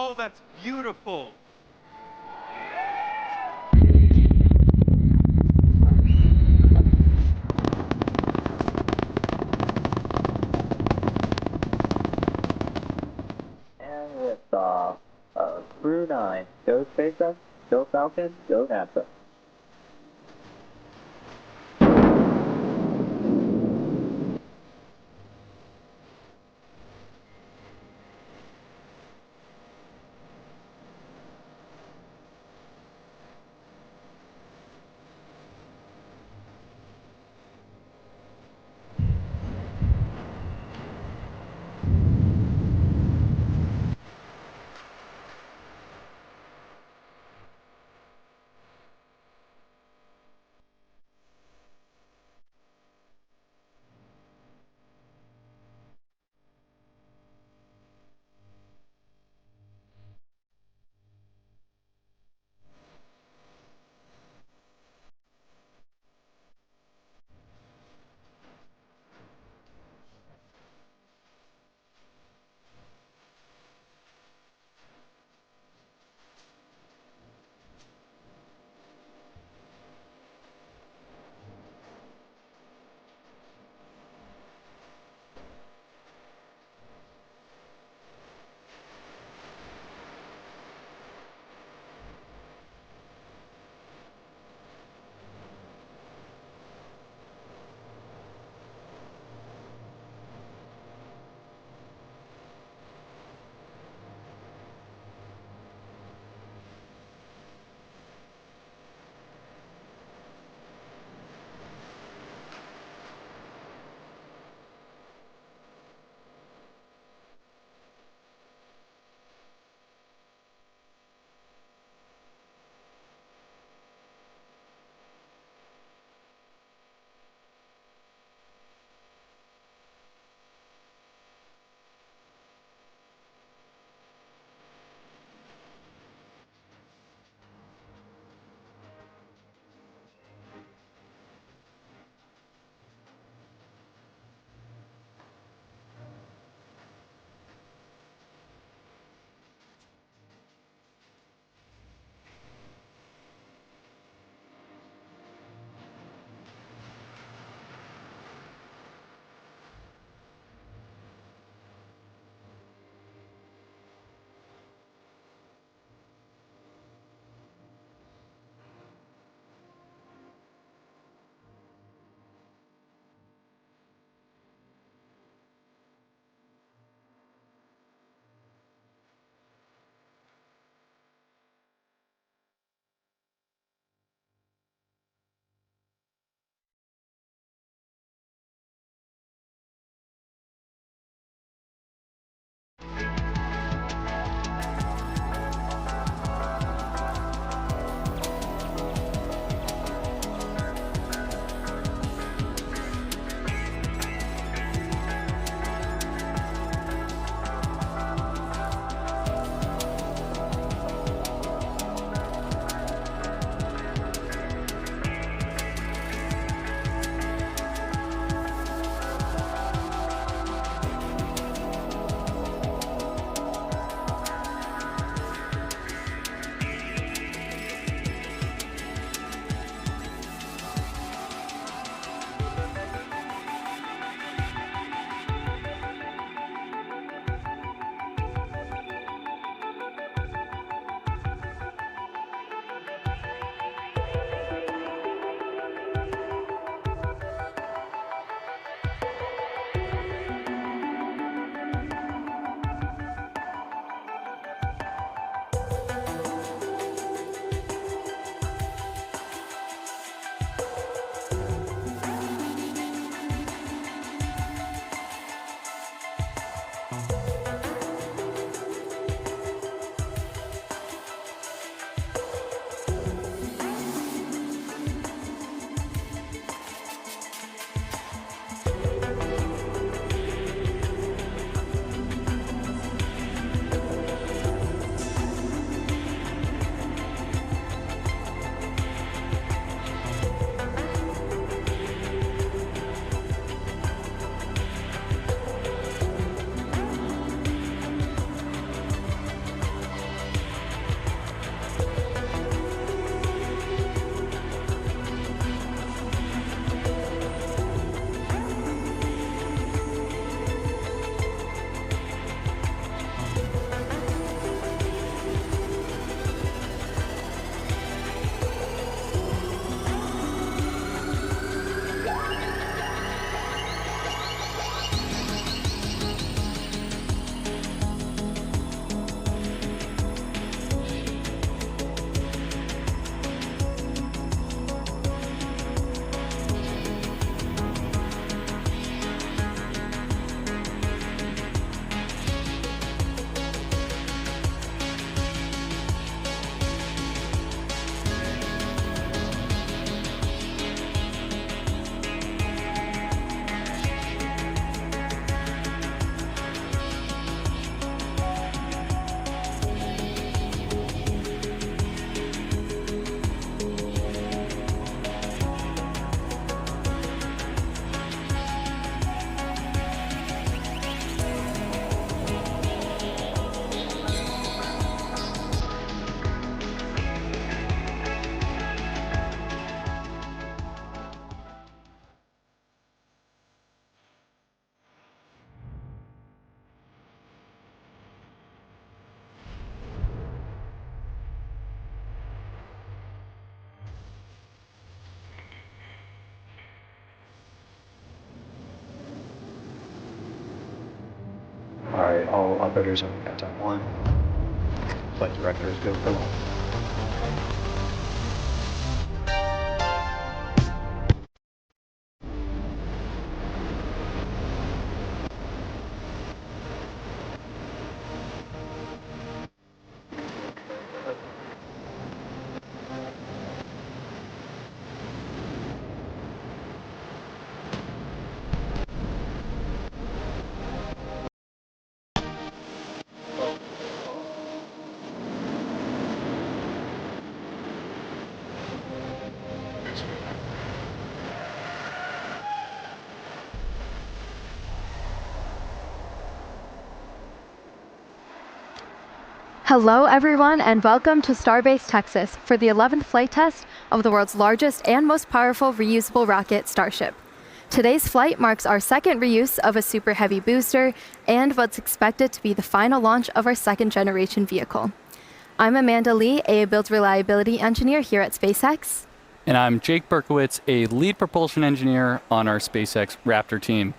Oh, that's beautiful. And liftoff. Crew 9. Go SpaceX, go Falcon, go NASA. Alright, all operators on countdown 1. Flight directors go for launch. Hello everyone and welcome to Starbase, Texas for the 11th flight test of the world's largest and most powerful reusable rocket, Starship. Today's flight marks our second reuse of a super heavy booster and what's expected to be the final launch of our second generation vehicle. I'm Amanda Lee, a build reliability engineer here at SpaceX. And I'm Jake Berkowitz, a lead propulsion engineer on our SpaceX Raptor team.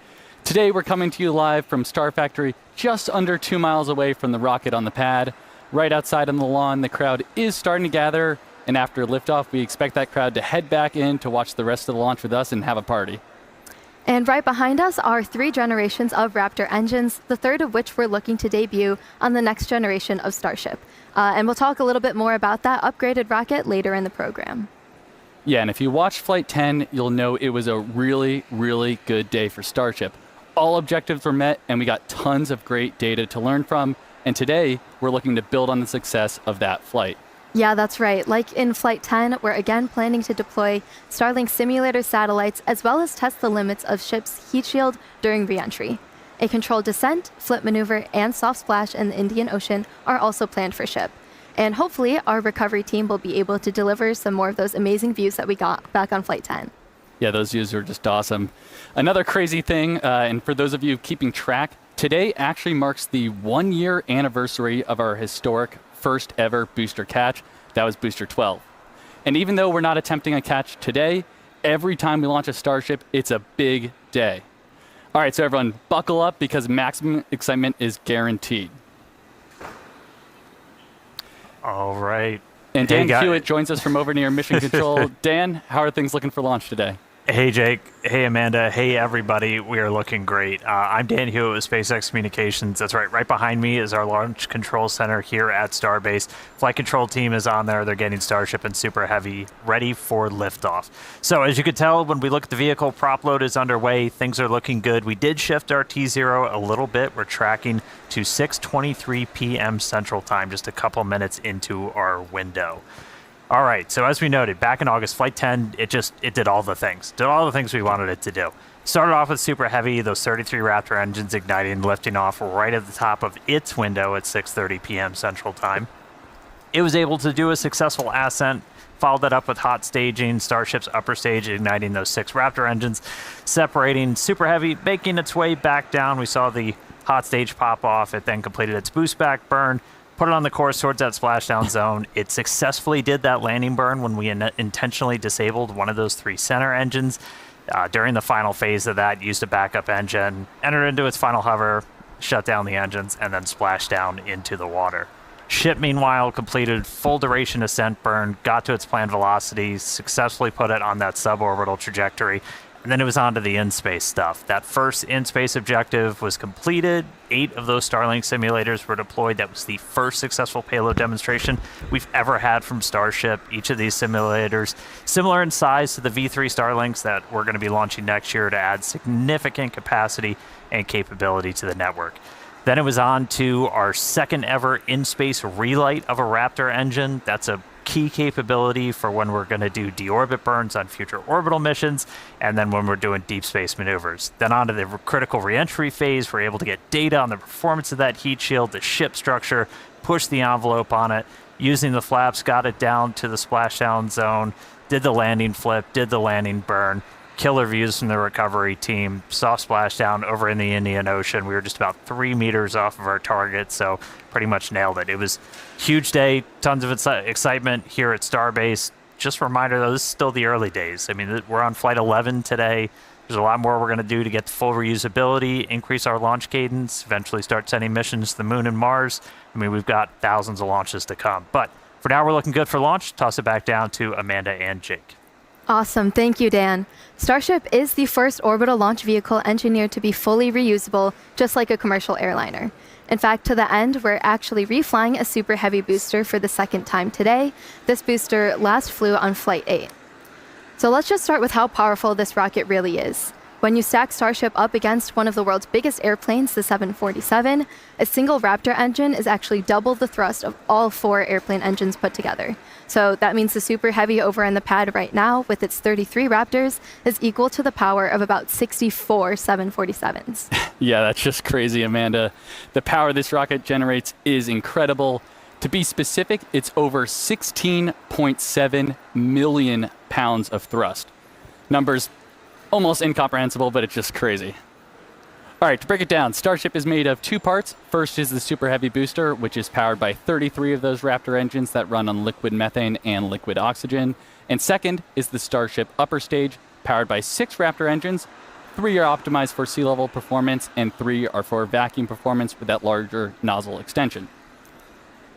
Today we're coming to you live from Star Factory, just under 2 miles away from the rocket on the pad. Right outside on the lawn, the crowd is starting to gather, and after liftoff, we expect that crowd to head back in to watch the rest of the launch with us and have a party. And right behind us are 3 generations of Raptor engines, the third of which we're looking to debut on the next generation of Starship. And we'll talk a little bit more about that upgraded rocket later in the program. Yeah, and if you watched Flight 10, you'll know it was a really, really good day for Starship. All objectives were met, and we got tons of great data to learn from. And today, we're looking to build on the success of that flight. Yeah, that's right. Like in Flight 10, we're again planning to deploy Starlink simulator satellites as well as test the limits of ship's heat shield during re-entry. A controlled descent, flip maneuver, and soft splash in the Indian Ocean are also planned for ship. And hopefully, our recovery team will be able to deliver some more of those amazing views that we got back on Flight 10. Yeah, those views are just awesome. Another crazy thing, and for those of you keeping track, today actually marks the 1-year anniversary of our historic first ever booster catch. That was Booster 12. And even though we're not attempting a catch today, every time we launch a Starship, it's a big day. All right, so everyone buckle up because maximum excitement is guaranteed. All right. And Dan Hewitt joins us from over near Mission Control. Dan, how are things looking for launch today? Hey, Jake. Hey, Amanda. Hey, everybody. We are looking great. I'm Dan Hewitt with SpaceX Communications. That's right. Right behind me is our Launch Control Center here at Starbase. Flight control team is on there. They're getting Starship and Super Heavy ready for liftoff. So as you can tell, when we look at the vehicle, prop load is underway. Things are looking good. We did shift our T0 a little bit. We're tracking to 6:23 p.m. Central Time, just a couple minutes into our window. All right, so as we noted, back in August, Flight 10, it did all the things. Did all the things we wanted it to do. Started off with Super Heavy, those 33 Raptor engines igniting, lifting off right at the top of its window at 6:30 p.m. Central Time. It was able to do a successful ascent, followed that up with hot staging, Starship's upper stage igniting those 6 Raptor engines, separating Super Heavy, making its way back down. We saw the hot stage pop off. It then completed its boost back burn, put it on the course towards that splashdown zone. It successfully did that landing burn when we intentionally disabled one of those 3 center engines. During the final phase of that, used a backup engine, entered into its final hover, shut down the engines, and then splashed down into the water. Ship, meanwhile, completed full duration ascent burn, got to its planned velocity, successfully put it on that suborbital trajectory, and then it was on to the in-space stuff. That first in-space objective was completed. 8 of those Starlink simulators were deployed. That was the first successful payload demonstration we've ever had from Starship. Each of these simulators, similar in size to the V3 Starlinks that we're going to be launching next year to add significant capacity and capability to the network. Then it was on to our second ever in-space relight of a Raptor engine. That's a key capability for when we're going to do deorbit burns on future orbital missions, and then when we're doing deep space maneuvers. Then on to the critical reentry phase, we're able to get data on the performance of that heat shield, the ship structure, push the envelope on it, using the flaps, got it down to the splashdown zone, did the landing flip, did the landing burn. Killer views from the recovery team, soft splashdown over in the Indian Ocean. We were just about 3 meters off of our target, so pretty much nailed it. It was a huge day, tons of excitement here at Starbase. Just a reminder, though, this is still the early days. I mean, we're on Flight 11 today. There's a lot more we're going to do to get full reusability, increase our launch cadence, eventually start sending missions to the moon and Mars. I mean, we've got thousands of launches to come. But for now, we're looking good for launch. Toss it back down to Amanda and Jake. Awesome. Thank you, Dan. Starship is the first orbital launch vehicle engineered to be fully reusable, just like a commercial airliner. In fact, to the end, we're actually reflying a Super Heavy booster for the second time today. This booster last flew on Flight 8. So let's just start with how powerful this rocket really is. When you stack Starship up against one of the world's biggest airplanes, the 747, a single Raptor engine is actually double the thrust of all 4 airplane engines put together. So that means the Super Heavy over in the pad right now, with its 33 Raptors, is equal to the power of about 64 747s. Yeah, that's just crazy, Amanda. The power this rocket generates is incredible. To be specific, it's over 16.7 million pounds of thrust. Numbers almost incomprehensible, but it's just crazy. All right, to break it down, Starship is made of 2 parts. First is the Super Heavy booster, which is powered by 33 of those Raptor engines that run on liquid methane and liquid oxygen. And second is the Starship upper stage, powered by 6 Raptor engines. 3 are optimized for sea level performance, and 3 are for vacuum performance with that larger nozzle extension.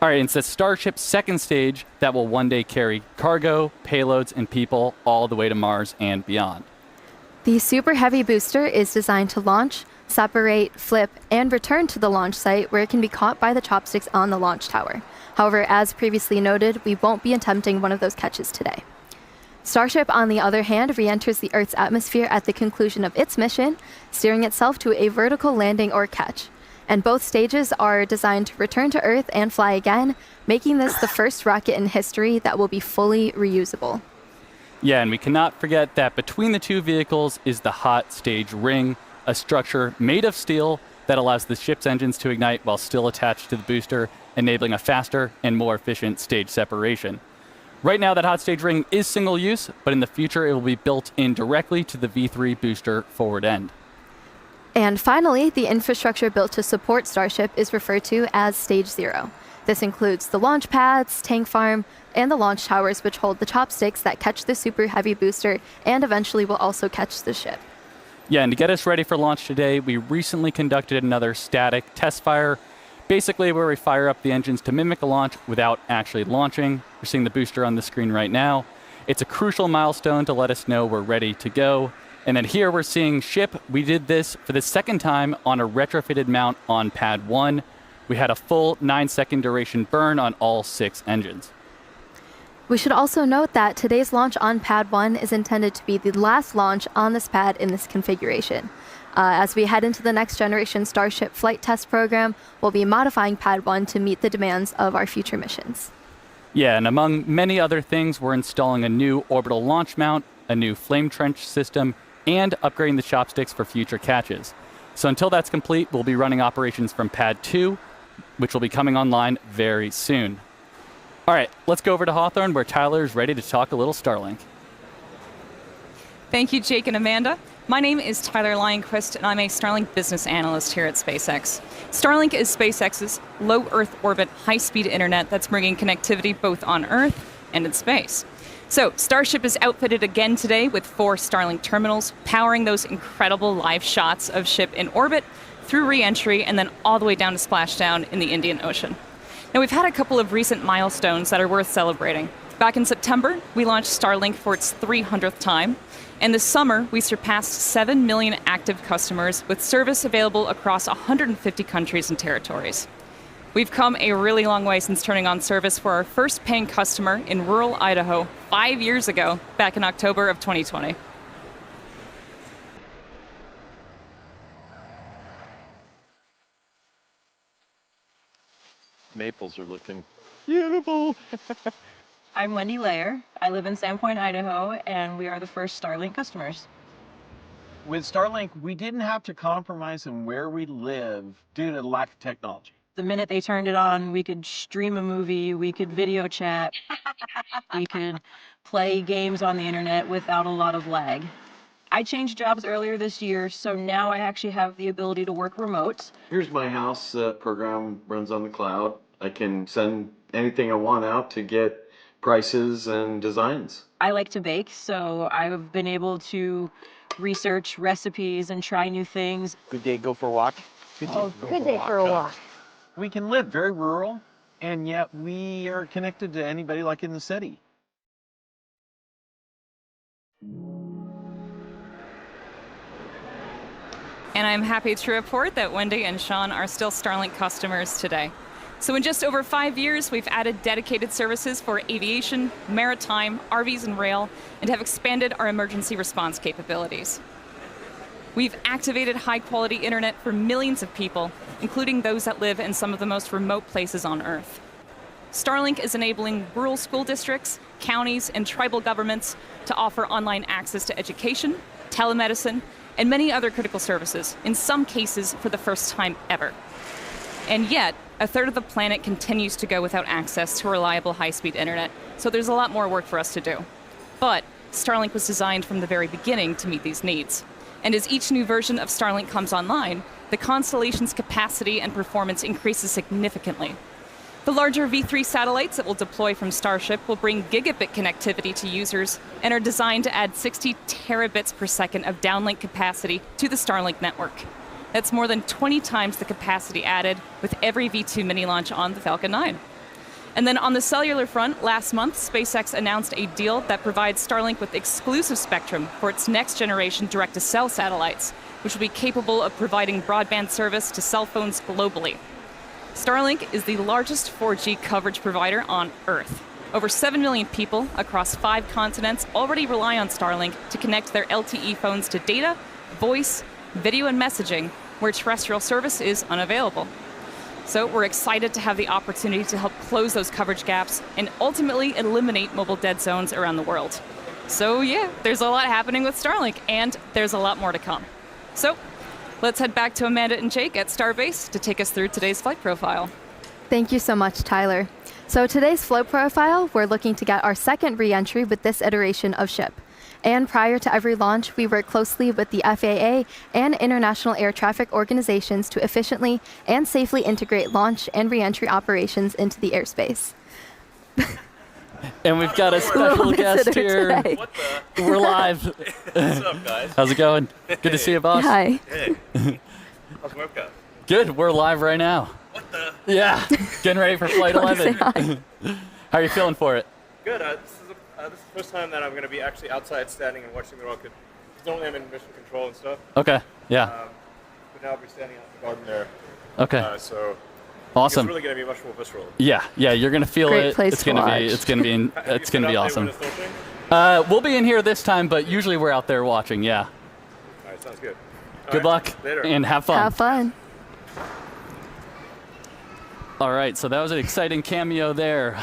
All right, it's the Starship second stage that will one day carry cargo, payloads, and people all the way to Mars and beyond. The Super Heavy booster is designed to launch, separate, flip, and return to the launch site where it can be caught by the chopsticks on the launch tower. However, as previously noted, we won't be attempting one of those catches today. Starship, on the other hand, re-enters the Earth's atmosphere at the conclusion of its mission, steering itself to a vertical landing or catch. And both stages are designed to return to Earth and fly again, making this the first rocket in history that will be fully reusable. Yeah, and we cannot forget that between the 2 vehicles is the hot stage ring, a structure made of steel that allows the ship's engines to ignite while still attached to the booster, enabling a faster and more efficient stage separation. Right now, that hot stage ring is single use, but in the future, it will be built in directly to the V3 booster forward end. And finally, the infrastructure built to support Starship is referred to as Stage 0. This includes the launch pads, tank farm, and the launch towers, which hold the chopsticks that catch the Super Heavy booster and eventually will also catch the ship. Yeah, and to get us ready for launch today, we recently conducted another static test fire, basically where we fire up the engines to mimic a launch without actually launching. We're seeing the booster on the screen right now. It's a crucial milestone to let us know we're ready to go. And then here we're seeing ship. We did this for the second time on a retrofitted mount on Pad 1. We had a full 9-second duration burn on all 6 engines. We should also note that today's launch on Pad 1 is intended to be the last launch on this pad in this configuration. As we head into the next generation Starship flight test program, we'll be modifying Pad 1 to meet the demands of our future missions. Yeah, and among many other things, we're installing a new orbital launch mount, a new flame trench system, and upgrading the chopsticks for future catches. So until that's complete, we'll be running operations from Pad 2, which will be coming online very soon. All right, let's go over to Hawthorne, where Tyler is ready to talk a little Starlink. Thank you, Jake and Amanda. My name is Tyler Lionquist, and I'm a Starlink business analyst here at SpaceX. Starlink is SpaceX's low Earth orbit, high-speed internet that's bringing connectivity both on Earth and in space. So, Starship is outfitted again today with 4 Starlink terminals, powering those incredible live shots of ship in orbit, through re-entry, and then all the way down to splashdown in the Indian Ocean. Now, we've had a couple of recent milestones that are worth celebrating. Back in September, we launched Starlink for its 300th time. And this summer, we surpassed 7 million active customers with service available across 150 countries and territories. We've come a really long way since turning on service for our first paying customer in rural Idaho 5 years ago, back in October of 2020. Maples are looking beautiful. I'm Wendy Lair. I live in Sandpoint, Idaho, and we are the first Starlink customers. With Starlink, we didn't have to compromise on where we live due to the lack of technology. The minute they turned it on, we could stream a movie, we could video chat, we could play games on the internet without a lot of lag. I changed jobs earlier this year, so now I actually have the ability to work remote. Here's my house. Program runs on the cloud. I can send anything I want out to get prices and designs? I like to bake, so I've been able to research recipes and try new things. Good day, go for a walk. Good day, Good day for a walk. We can live very rural, and yet we are connected to anybody like in the city. And I'm happy to report that Wendy and Sean are still Starlink customers today. So in just over 5 years, we've added dedicated services for aviation, maritime, RVs, and rail, and have expanded our emergency response capabilities. We've activated high-quality internet for millions of people, including those that live in some of the most remote places on Earth. Starlink is enabling rural school districts, counties, and tribal governments to offer online access to education, telemedicine, and many other critical services, in some cases for the first time ever. And yet, a third of the planet continues to go without access to reliable high-speed internet, so there's a lot more work for us to do. But Starlink was designed from the very beginning to meet these needs. And as each new version of Starlink comes online, the constellation's capacity and performance increases significantly. The larger V3 satellites that will deploy from Starship will bring gigabit connectivity to users and are designed to add 60 terabits per second of downlink capacity to the Starlink network. That's more than 20 times the capacity added with every V2 mini launch on the Falcon 9. And then on the cellular front, last month, SpaceX announced a deal that provides Starlink with exclusive spectrum for its next generation direct-to-cell satellites, which will be capable of providing broadband service to cell phones globally. Starlink is the largest 4G coverage provider on Earth. Over 7 million people across 5 continents already rely on Starlink to connect their LTE phones to data, voice, video, and messaging, where terrestrial service is unavailable. So we're excited to have the opportunity to help close those coverage gaps and ultimately eliminate mobile dead zones around the world. So yeah, there's a lot happening with Starlink, and there's a lot more to come. So let's head back to Amanda and Jake at Starbase to take us through today's flight profile. Thank you so much, Tyler. So today's float profile, we're looking to get our second re-entry with this iteration of ship. And prior to every launch, we work closely with the FAA and international air traffic organizations to efficiently and safely integrate launch and re-entry operations into the airspace. And we've got a special guest here. Today. What the? We're live. What's up, guys? How's it going? Good to see you, boss. Hi. Hey. How's the webcam? Good. We're live right now. What the? Yeah. Getting ready for Flight Wanna say 11. hi? How are you feeling for it? Good. This is the first time that I'm going to be actually outside standing and watching the rocket. Normally I'm in mission control and stuff. Okay. Yeah. But now I'll be standing out in the garden there. Okay. So Awesome. it's really going to be much more visceral. Yeah. You're gonna feel Great it. place It's to gonna watch. be. It's gonna be. It's gonna be awesome. When it's filtering? We'll be in here this time, but usually we're out there watching. Yeah. All right, sounds good. All Good right, luck later. and have fun. Have fun. All right, so that was an exciting cameo there.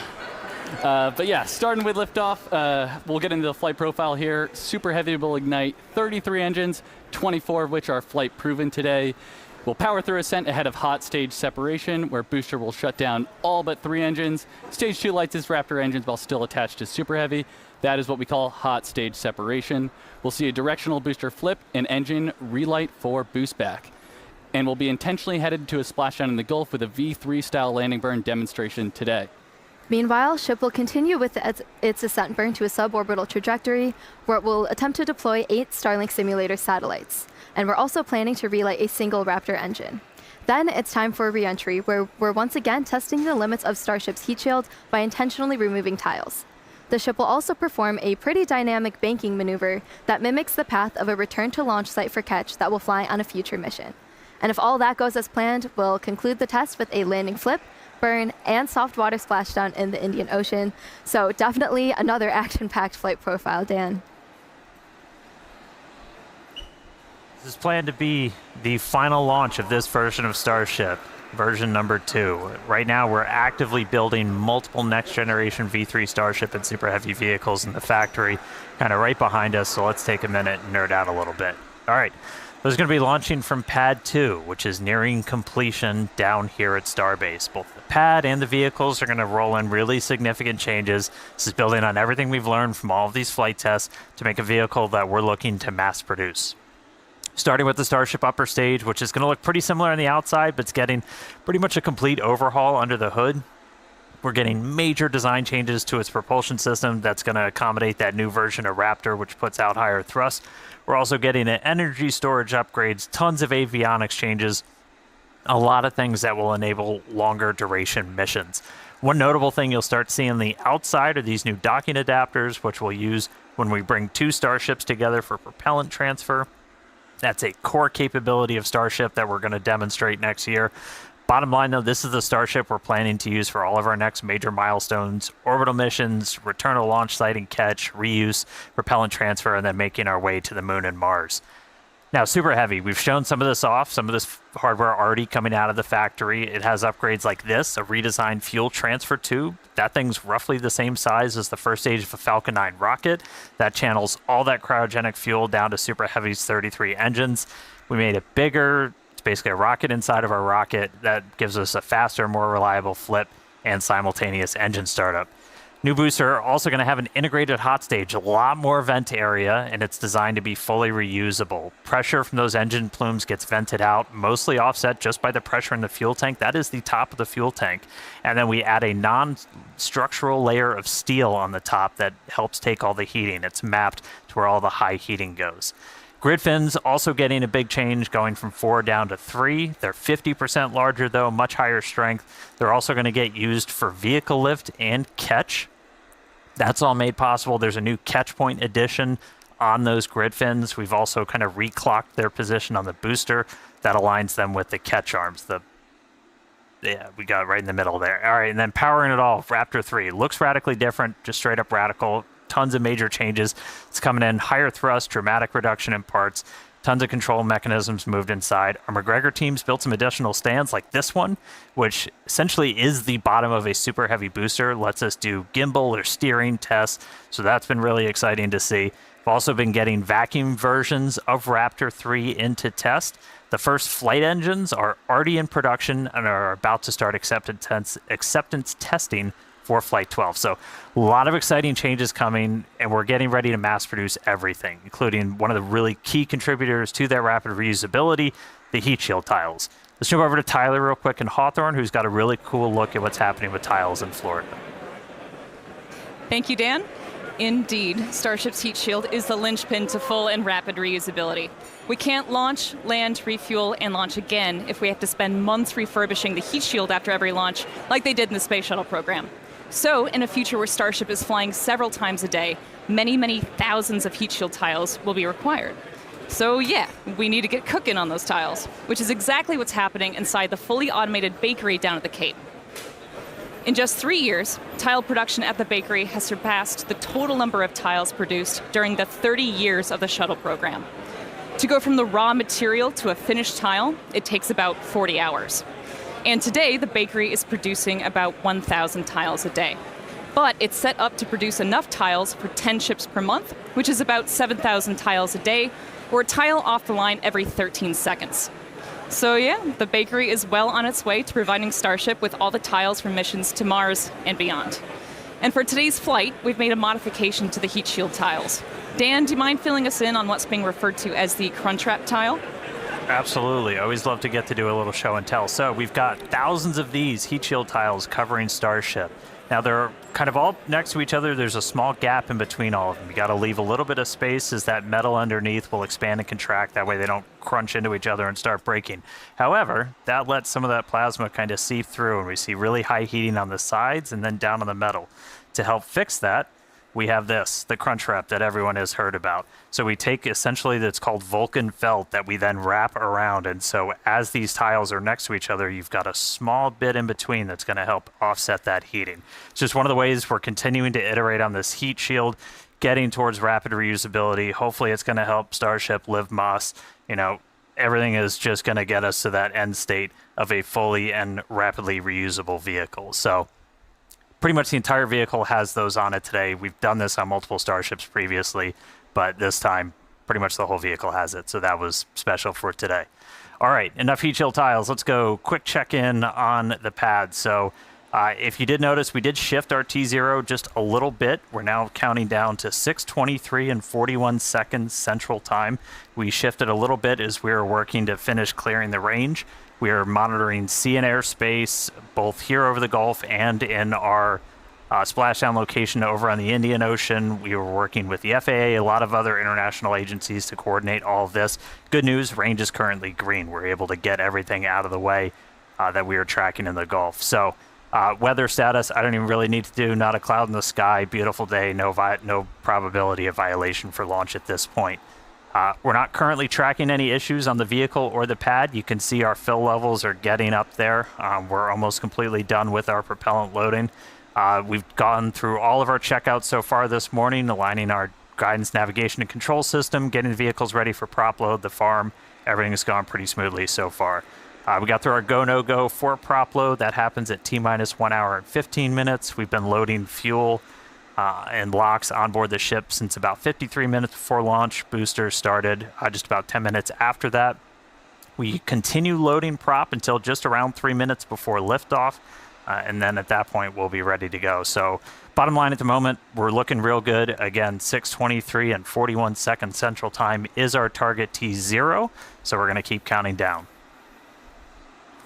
But yeah, starting with liftoff, we'll get into the flight profile here. Super Heavy will ignite 33 engines, 24 of which are flight proven today. We'll power through ascent ahead of hot stage separation, where booster will shut down all but 3 engines. Stage 2 lights its Raptor engines while still attached to Super Heavy. That is what we call hot stage separation. We'll see a directional booster flip and engine relight for boost back. And we'll be intentionally headed to a splashdown in the Gulf with a V3 style landing burn demonstration today. Meanwhile, ship will continue with its ascent burn to a suborbital trajectory, where it will attempt to deploy 8 Starlink simulator satellites. And we're also planning to relight a single Raptor engine. Then it's time for a re-entry, where we're once again testing the limits of Starship's heat shield by intentionally removing tiles. The ship will also perform a pretty dynamic banking maneuver that mimics the path of a return to launch site for Ketch that will fly on a future mission. And if all that goes as planned, we'll conclude the test with a landing flip, burn, and soft water splashdown in the Indian Ocean. So definitely another action-packed flight profile, Dan. This is planned to be the final launch of this version of Starship, version number 2. Right now, we're actively building multiple next-generation V3 Starship and Super Heavy vehicles in the factory, kind of right behind us, so let's take a minute and nerd out a little bit. All right, those are going to be launching from Pad 2, which is nearing completion down here at Starbase. Both the pad and the vehicles are going to roll in really significant changes. This is building on everything we've learned from all of these flight tests to make a vehicle that we're looking to mass produce. Starting with the Starship upper stage, which is going to look pretty similar on the outside, but it's getting pretty much a complete overhaul under the hood. We're getting major design changes to its propulsion system that's going to accommodate that new version of Raptor, which puts out higher thrust. We're also getting an energy storage upgrades, tons of avionics changes, a lot of things that will enable longer duration missions. One notable thing you'll start seeing on the outside are these new docking adapters, which we'll use when we bring two Starships together for propellant transfer. That's a core capability of Starship that we're going to demonstrate next year. Bottom line, though, this is the Starship we're planning to use for all of our next major milestones: orbital missions, return to launch site and catch, reuse, propellant transfer, and then making our way to the moon and Mars. Now, Super Heavy, we've shown some of this off, some of this hardware already coming out of the factory. It has upgrades like this, a redesigned fuel transfer tube. That thing's roughly the same size as the first stage of a Falcon 9 rocket. That channels all that cryogenic fuel down to Super Heavy's 33 engines. We made it bigger. It's basically a rocket inside of our rocket that gives us a faster, more reliable flip and simultaneous engine startup. New booster also going to have an integrated hot stage, a lot more vent area, and it's designed to be fully reusable. Pressure from those engine plumes gets vented out, mostly offset just by the pressure in the fuel tank. That is the top of the fuel tank. And then we add a non-structural layer of steel on the top that helps take all the heating. It's mapped to where all the high heating goes. Grid fins also getting a big change, going from 4 down to 3. They're 50% larger, though, much higher strength. They're also going to get used for vehicle lift and catch. That's all made possible. There's a new catch point addition on those grid fins. We've also kind of reclocked their position on the booster. That aligns them with the catch arms. Yeah, we got it right in the middle there. All right, and then powering it all, Raptor 3. Looks radically different, just straight up radical. Tons of major changes. It's coming in higher thrust, dramatic reduction in parts. Tons of control mechanisms moved inside. Our McGregor teams built some additional stands like this one, which essentially is the bottom of a Super Heavy booster. Lets us do gimbal or steering tests. So that's been really exciting to see. We've also been getting vacuum versions of Raptor 3 into test. The first flight engines are already in production and are about to start acceptance testing for Flight 12. So a lot of exciting changes coming, and we're getting ready to mass produce everything, including one of the really key contributors to that rapid reusability, the heat shield tiles. Let's jump over to Tyler real quick in Hawthorne, who's got a really cool look at what's happening with tiles in Florida. Thank you, Dan. Indeed, Starship's heat shield is the linchpin to full and rapid reusability. We can't launch, land, refuel, and launch again if we have to spend months refurbishing the heat shield after every launch, like they did in the Space Shuttle program. So, in a future where Starship is flying several times a day, many, many thousands of heat shield tiles will be required. So yeah, we need to get cooking on those tiles, which is exactly what's happening inside the fully automated bakery down at the Cape. In just 3 years, tile production at the bakery has surpassed the total number of tiles produced during the 30 years of the shuttle program. To go from the raw material to a finished tile, it takes about 40 hours. And today, the bakery is producing about 1,000 tiles a day. But it's set up to produce enough tiles for 10 ships per month, which is about 7,000 tiles a day, or a tile off the line every 13 seconds. So yeah, the bakery is well on its way to providing Starship with all the tiles for missions to Mars and beyond. And for today's flight, we've made a modification to the heat shield tiles. Dan, do you mind filling us in on what's being referred to as the Crunchwrap tile? Absolutely. Always love to get to do a little show and tell. So we've got thousands of these heat shield tiles covering Starship. Now they're kind of all next to each other. There's a small gap in between all of them. You got to leave a little bit of space as that metal underneath will expand and contract. That way they don't crunch into each other and start breaking. However, that lets some of that plasma kind of seep through, and we see really high heating on the sides and then down on the metal. To help fix that, we have this, the crunch wrap that everyone has heard about. So we take essentially that's called Vulcan felt that we then wrap around. And so as these tiles are next to each other, you've got a small bit in between that's going to help offset that heating. It's just one of the ways we're continuing to iterate on this heat shield, getting towards rapid reusability. Hopefully it's going to help Starship live Moss. You know, everything is just going to get us to that end state of a fully and rapidly reusable vehicle. So pretty much the entire vehicle has those on it today. We've done this on multiple Starships previously, but this time pretty much the whole vehicle has it. So that was special for today. All right, enough heat shield tiles. Let's go quick check-in on the pad. So if you did notice, we did shift our T0 just a little bit. We're now counting down to 6:23 and 41 seconds Central Time. We shifted a little bit as we were working to finish clearing the range. We are monitoring sea and airspace, both here over the Gulf and in our splashdown location over on the Indian Ocean. We were working with the FAA, a lot of other international agencies to coordinate all of this. Good news, range is currently green. We're able to get everything out of the way that we are tracking in the Gulf. So weather status, I don't even really need to do, not a cloud in the sky, beautiful day, no probability of violation for launch at this point. We're not currently tracking any issues on the vehicle or the pad. You can see our fill levels are getting up there. We're almost completely done with our propellant loading. We've gone through all of our checkouts so far this morning, aligning our guidance, navigation, and control system, getting the vehicles ready for prop load, the farm. Everything has gone pretty smoothly so far. We got through our go, no go for prop load. That happens at T-minus 1 hour and 15 minutes. We've been loading fuel and locks on board the ship since about 53 minutes before launch. Booster started just about 10 minutes after that. We continue loading prop until just around 3 minutes before liftoff. And then at that point, we'll be ready to go. So bottom line at the moment, we're looking real good. Again, 6:23 and 41 seconds Central Time is our target T0. So we're going to keep counting down.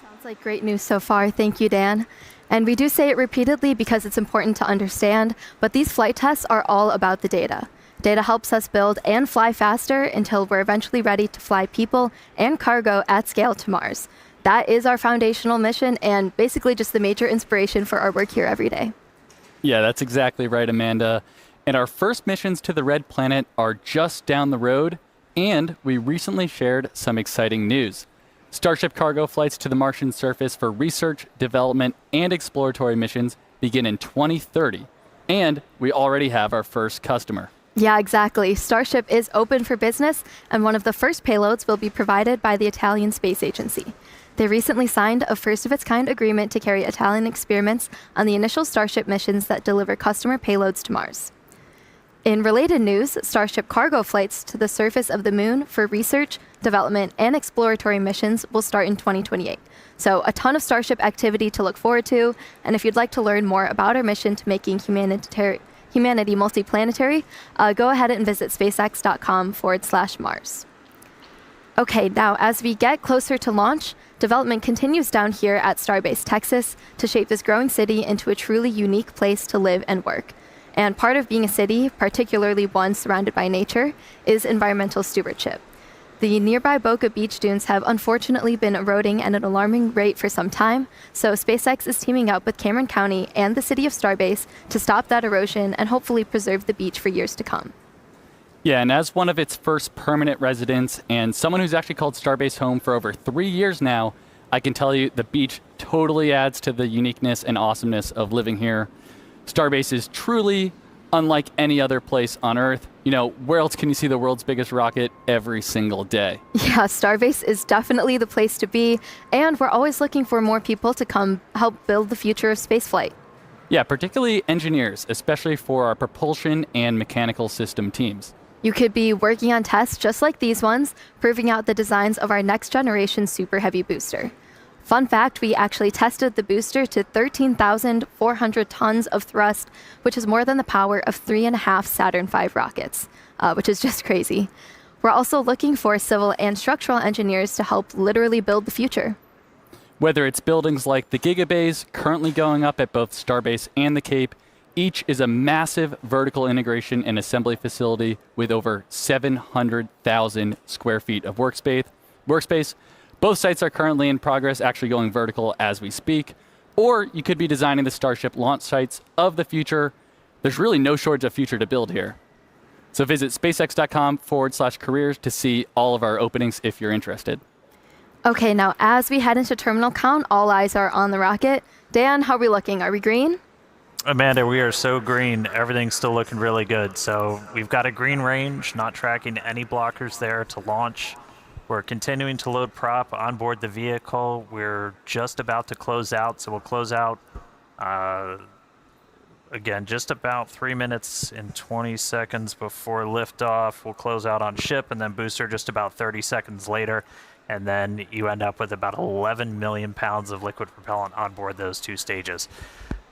Sounds like great news so far. Thank you, Dan. And we do say it repeatedly because it's important to understand, but these flight tests are all about the data. Data helps us build and fly faster until we're eventually ready to fly people and cargo at scale to Mars. That is our foundational mission and basically just the major inspiration for our work here every day. Yeah, that's exactly right, Amanda. And our first missions to the Red Planet are just down the road, and we recently shared some exciting news. Starship cargo flights to the Martian surface for research, development, and exploratory missions begin in 2030, and we already have our first customer. Yeah, exactly. Starship is open for business, and one of the first payloads will be provided by the Italian Space Agency. They recently signed a first-of-its-kind agreement to carry Italian experiments on the initial Starship missions that deliver customer payloads to Mars. In related news, Starship cargo flights to the surface of the Moon for research, development, and exploratory missions will start in 2028. So a ton of Starship activity to look forward to, and if you'd like to learn more about our mission to making humanity multiplanetary, go ahead and visit spacex.com/Mars. Okay, now as we get closer to launch, development continues down here at Starbase, Texas, to shape this growing city into a truly unique place to live and work. And part of being a city, particularly one surrounded by nature, is environmental stewardship. The nearby Boca Beach dunes have unfortunately been eroding at an alarming rate for some time, so SpaceX is teaming up with Cameron County and the city of Starbase to stop that erosion and hopefully preserve the beach for years to come. Yeah, and as one of its first permanent residents and someone who's actually called Starbase home for over 3 years now, I can tell you the beach totally adds to the uniqueness and awesomeness of living here. Starbase is truly unlike any other place on Earth. You know, where else can you see the world's biggest rocket every single day? Yeah, Starbase is definitely the place to be, and we're always looking for more people to come help build the future of spaceflight. Yeah, particularly engineers, especially for our propulsion and mechanical system teams. You could be working on tests just like these ones, proving out the designs of our next generation Super Heavy booster. Fun fact, we actually tested the booster to 13,400 tons of thrust, which is more than the power of 3.5 Saturn V rockets, which is just crazy. We're also looking for civil and structural engineers to help literally build the future. Whether it's buildings like the Gigabays currently going up at both Starbase and the Cape, each is a massive vertical integration and assembly facility with over 700,000 square feet of workspace. Both sites are currently in progress, actually going vertical as we speak. Or you could be designing the Starship launch sites of the future. There's really no shortage of future to build here. So visit spacex.com/careers to see all of our openings if you're interested. Okay, now as we head into terminal count, all eyes are on the rocket. Dan, how are we looking? Are we green? Amanda, we are so green. Everything's still looking really good. So we've got a green range, not tracking any blockers there to launch. We're continuing to load prop on board the vehicle. We're just about to close out, so we'll close out, again, just about 3 minutes and 20 seconds before liftoff. We'll close out on ship, and then booster just about 30 seconds later. And then you end up with about 11 million pounds of liquid propellant on board those two stages.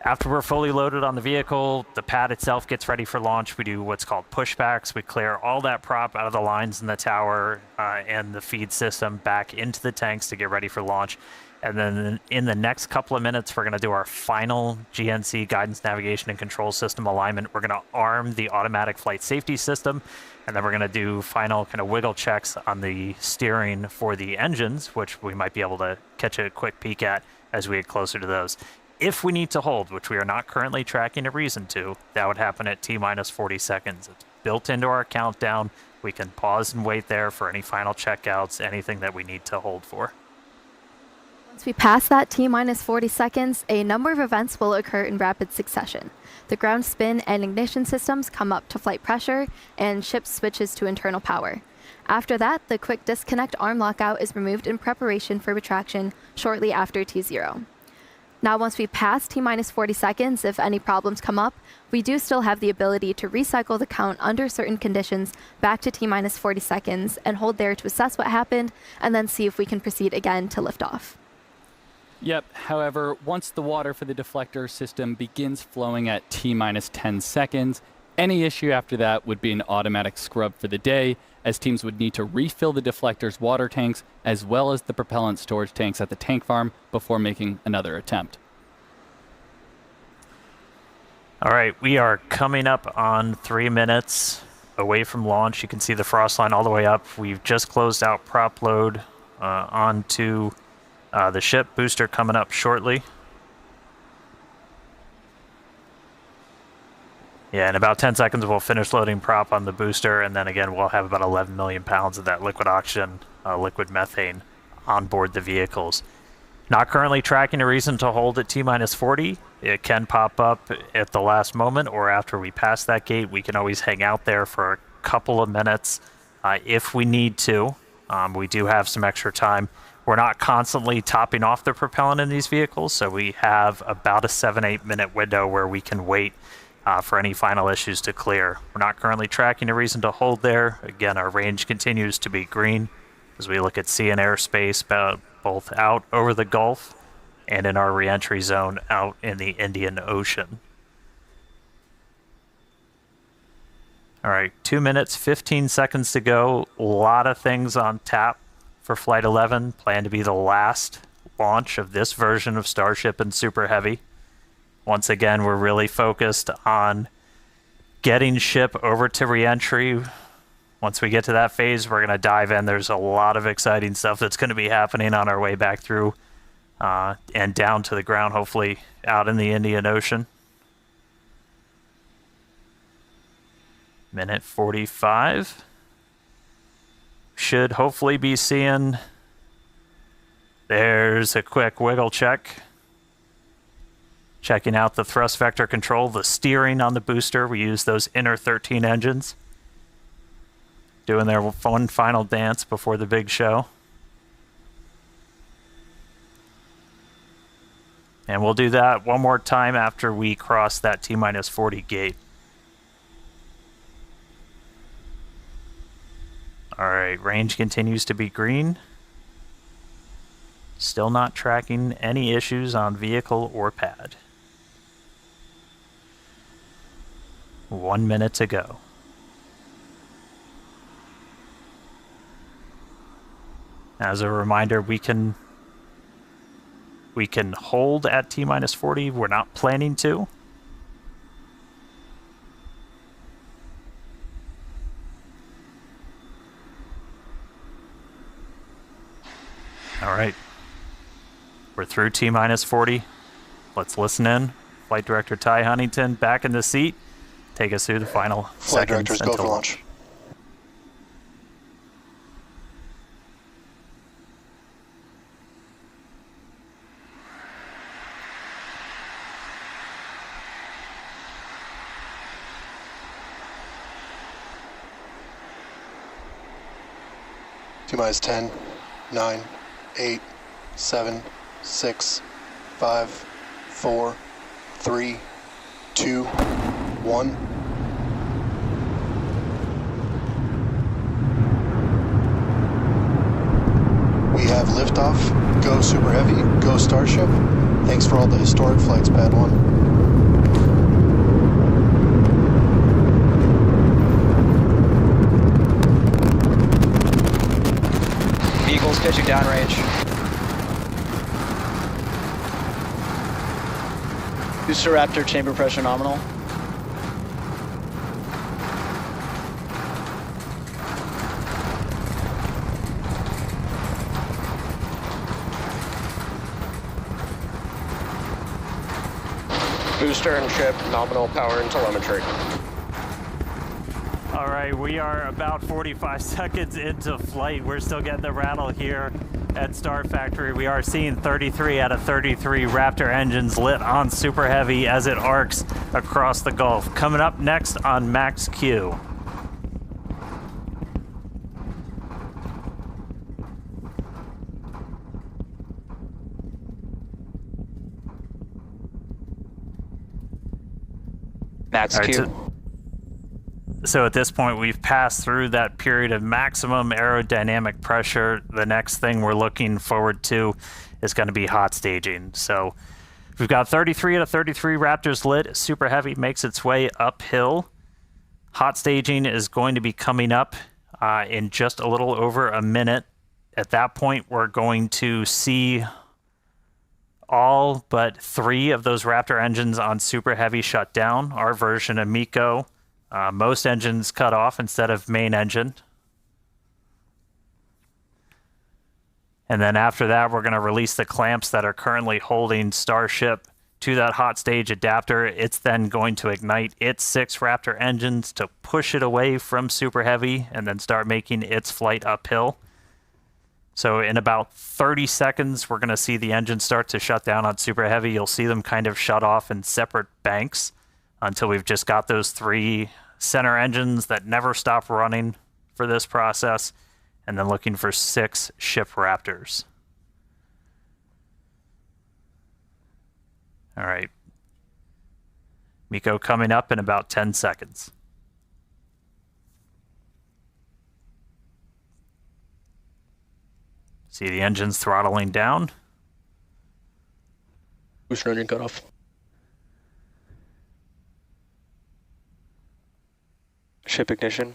After we're fully loaded on the vehicle, the pad itself gets ready for launch. We do what's called pushbacks. We clear all that prop out of the lines in the tower and the feed system back into the tanks to get ready for launch. And then in the next couple of minutes, we're going to do our final GNC guidance, navigation, and control system alignment. We're going to arm the automatic flight safety system, and then we're going to do final kind of wiggle checks on the steering for the engines, which we might be able to catch a quick peek at as we get closer to those. If we need to hold, which we are not currently tracking a reason to, that would happen at T-minus 40 seconds. It's built into our countdown. We can pause and wait there for any final checkouts, anything that we need to hold for. Once we pass that T-minus 40 seconds, a number of events will occur in rapid succession. The ground spin and ignition systems come up to flight pressure, and ship switches to internal power. After that, the quick disconnect arm lockout is removed in preparation for retraction shortly after T0. Now, once we pass T-minus 40 seconds, if any problems come up, we do still have the ability to recycle the count under certain conditions back to T-minus 40 seconds and hold there to assess what happened and then see if we can proceed again to liftoff. Yep, however, once the water for the deflector system begins flowing at T-minus 10 seconds, any issue after that would be an automatic scrub for the day, as teams would need to refill the deflector's water tanks as well as the propellant storage tanks at the tank farm before making another attempt. All right, we are coming up on 3 minutes away from launch. You can see the frost line all the way up. We've just closed out prop load onto the ship. Booster coming up shortly. Yeah, in about 10 seconds, we'll finish loading prop on the booster, and then again, we'll have about 11 million pounds of that liquid oxygen, liquid methane on board the vehicles. Not currently tracking a reason to hold at T-minus 40. It can pop up at the last moment, or after we pass that gate. We can always hang out there for a couple of minutes if we need to. We do have some extra time. We're not constantly topping off the propellant in these vehicles, so we have about a 7-8 minute window where we can wait for any final issues to clear. We're not currently tracking a reason to hold there. Again, our range continues to be green as we look at sea and airspace, both out over the Gulf and in our reentry zone out in the Indian Ocean. All right, 2 minutes, 15 seconds to go. A lot of things on tap for Flight 11. Planned to be the last launch of this version of Starship and Super Heavy. Once again, we're really focused on getting ship over to reentry. Once we get to that phase, we're going to dive in. There's a lot of exciting stuff that's going to be happening on our way back through and down to the ground, hopefully out in the Indian Ocean. Minute 45. Should hopefully be seeing... There's a quick wiggle check. Checking out the thrust vector control, the steering on the booster. We use those inner 13 engines. Doing their one final dance before the big show. And we'll do that one more time after we cross that T-minus 40 gate. All right, range continues to be green. Still not tracking any issues on vehicle or pad. 1 minute to go. As a reminder, we can hold at T-minus 40. We're not planning to. All right. We're through T-minus 40. Let's listen in. Flight Director Ty Huntington back in the seat. Take us through the final Flight seconds directors, go until for launch. T-minus 10, 9, 8, 7, 6, 5, 4, 3, 2, 1. We have liftoff. Go Super Heavy, go Starship. Thanks for all the historic flights, Pad 1. Eagles pitching downrange. Booster Raptor chamber pressure nominal. Booster and ship, nominal power and telemetry. All right, we are about 45 seconds into flight. We're still getting the rattle here at Star Factory. We are seeing 33 out of 33 Raptor engines lit on Super Heavy as it arcs across the Gulf. Coming up next on Max Q. Max Q. So at this point, we've passed through that period of maximum aerodynamic pressure. The next thing we're looking forward to is going to be hot staging. So we've got 33 out of 33 Raptors lit. Super Heavy makes its way uphill. Hot staging is going to be coming up in just a little over a minute. At that point, we're going to see all but 3 of those Raptor engines on Super Heavy shut down. Our version of MECO. Most engines cut off instead of main engine. And then after that, we're going to release the clamps that are currently holding Starship to that hot stage adapter. It's then going to ignite its 6 Raptor engines to push it away from Super Heavy and then start making its flight uphill. So in about 30 seconds, we're going to see the engines start to shut down on Super Heavy. You'll see them kind of shut off in separate banks until we've just got those 3 center engines that never stop running for this process, and then looking for 6 ship Raptors. All right. MECO coming up in about 10 seconds. See the engines throttling down. Booster engine cutoff. Ship ignition.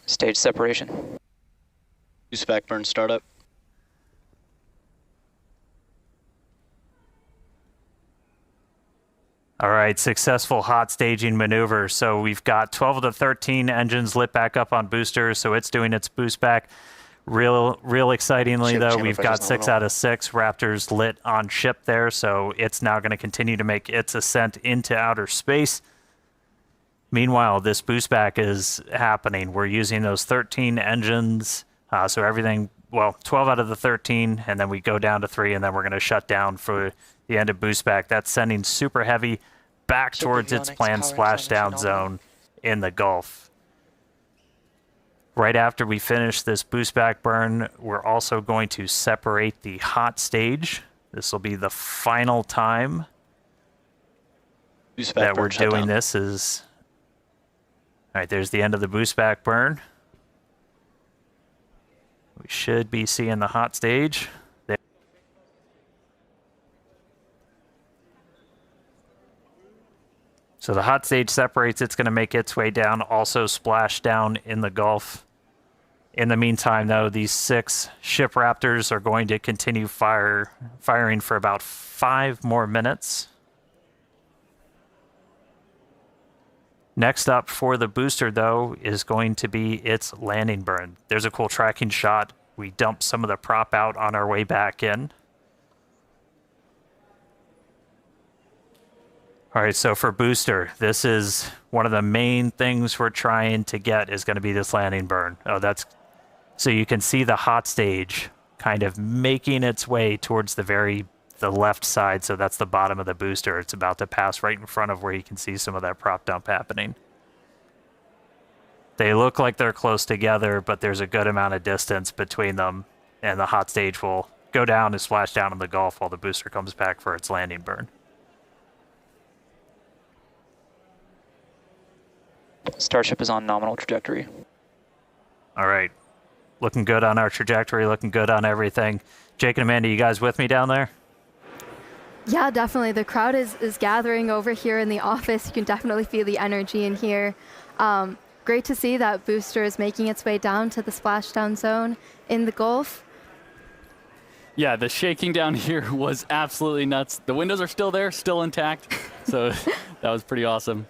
Stage separation. Boost back burn startup. All right, successful hot staging maneuver. So we've got 12 of the 13 engines lit back up on boosters, so it's doing its boost back. Real excitingly, Ship though, chamber we've got pressure's 6 nominal. out of 6 Raptors lit on ship there, so it's now going to continue to make its ascent into outer space. Meanwhile, this boost back is happening. We're using those 13 engines, so everything, well, 12 out of the 13, and then we go down to 3, and then we're going to shut down for the end of boost back. That's sending Super Heavy back Ship towards its avionics, planned power splashdown acceleration zone in the Gulf. Right after we finish this boost back burn, we're also going to separate the hot stage. This will be the final time Boost back that burn we're shut doing down. this. Is all right, there's the end of the boost back burn. We should be seeing the hot stage. There. So the hot stage separates. It's going to make its way down, also splash down in the Gulf. In the meantime, though, these 6 ship Raptors are going to continue firing for about 5 more minutes. Next up for the booster, though, is going to be its landing burn. There's a cool tracking shot. We dumped some of the prop out on our way back in. All right, so for booster, this is one of the main things we're trying to get is going to be this landing burn. Oh, that's so you can see the hot stage kind of making its way towards the left side. So that's the bottom of the booster. It's about to pass right in front of where you can see some of that prop dump happening. They look like they're close together, but there's a good amount of distance between them, and the hot stage will go down and splash down in the Gulf while the booster comes back for its landing burn. Starship is on nominal trajectory. All right. Looking good on our trajectory, looking good on everything. Jake and Amanda, you guys with me down there? Yeah, definitely. The crowd is gathering over here in the office. You can definitely feel the energy in here. Great to see that booster is making its way down to the splashdown zone in the Gulf. Yeah, the shaking down here was absolutely nuts. The windows are still there, still intact. So that was pretty awesome.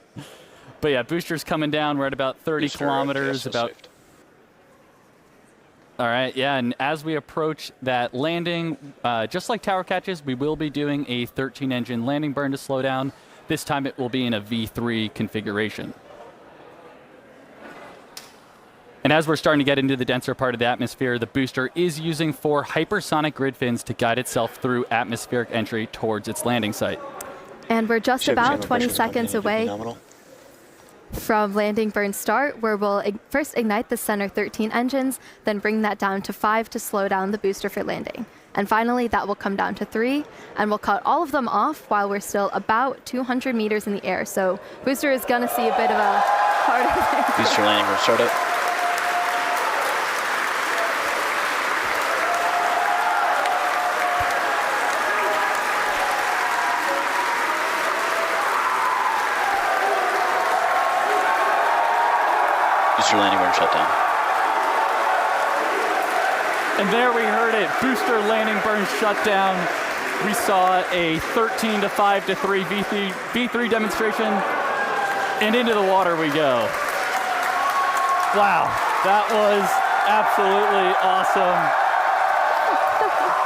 But yeah, booster's coming down. We're at about 30 kilometers. All right, yeah, and as we approach that landing, just like tower catches, we will be doing a 13-engine landing burn to slow down. This time it will be in a V3 configuration. And as we're starting to get into the denser part of the atmosphere, the booster is using 4 hypersonic grid fins to guide itself through atmospheric entry towards its landing site. And we're just about 20 seconds away from landing burn start, where we'll first ignite the center 13 engines, then bring that down to 5 to slow down the booster for landing. And finally, that will come down to 3, and we'll cut all of them off while we're still about 200 meters in the air. So booster is going to see a bit of a harder Booster landing burn startup. Booster landing burn shutdown. And there we heard it, booster landing burn shutdown. We saw a 13 to 5 to 3 V3 demonstration, and into the water we go. Wow, that was absolutely awesome.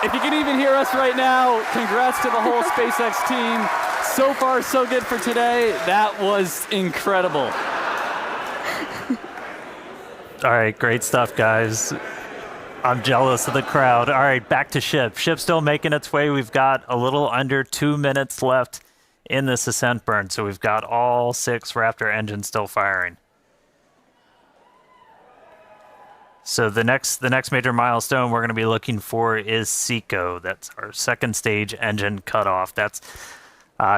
If you can even hear us right now, congrats to the whole SpaceX team. So far, so good for today. That was incredible. All right, great stuff, guys. I'm jealous of the crowd. All right, back to ship. Ship's still making its way. We've got a little under 2 minutes left in this ascent burn, so we've got all 6 Raptor engines still firing. So the next major milestone we're going to be looking for is SECO. That's our second stage engine cutoff. That's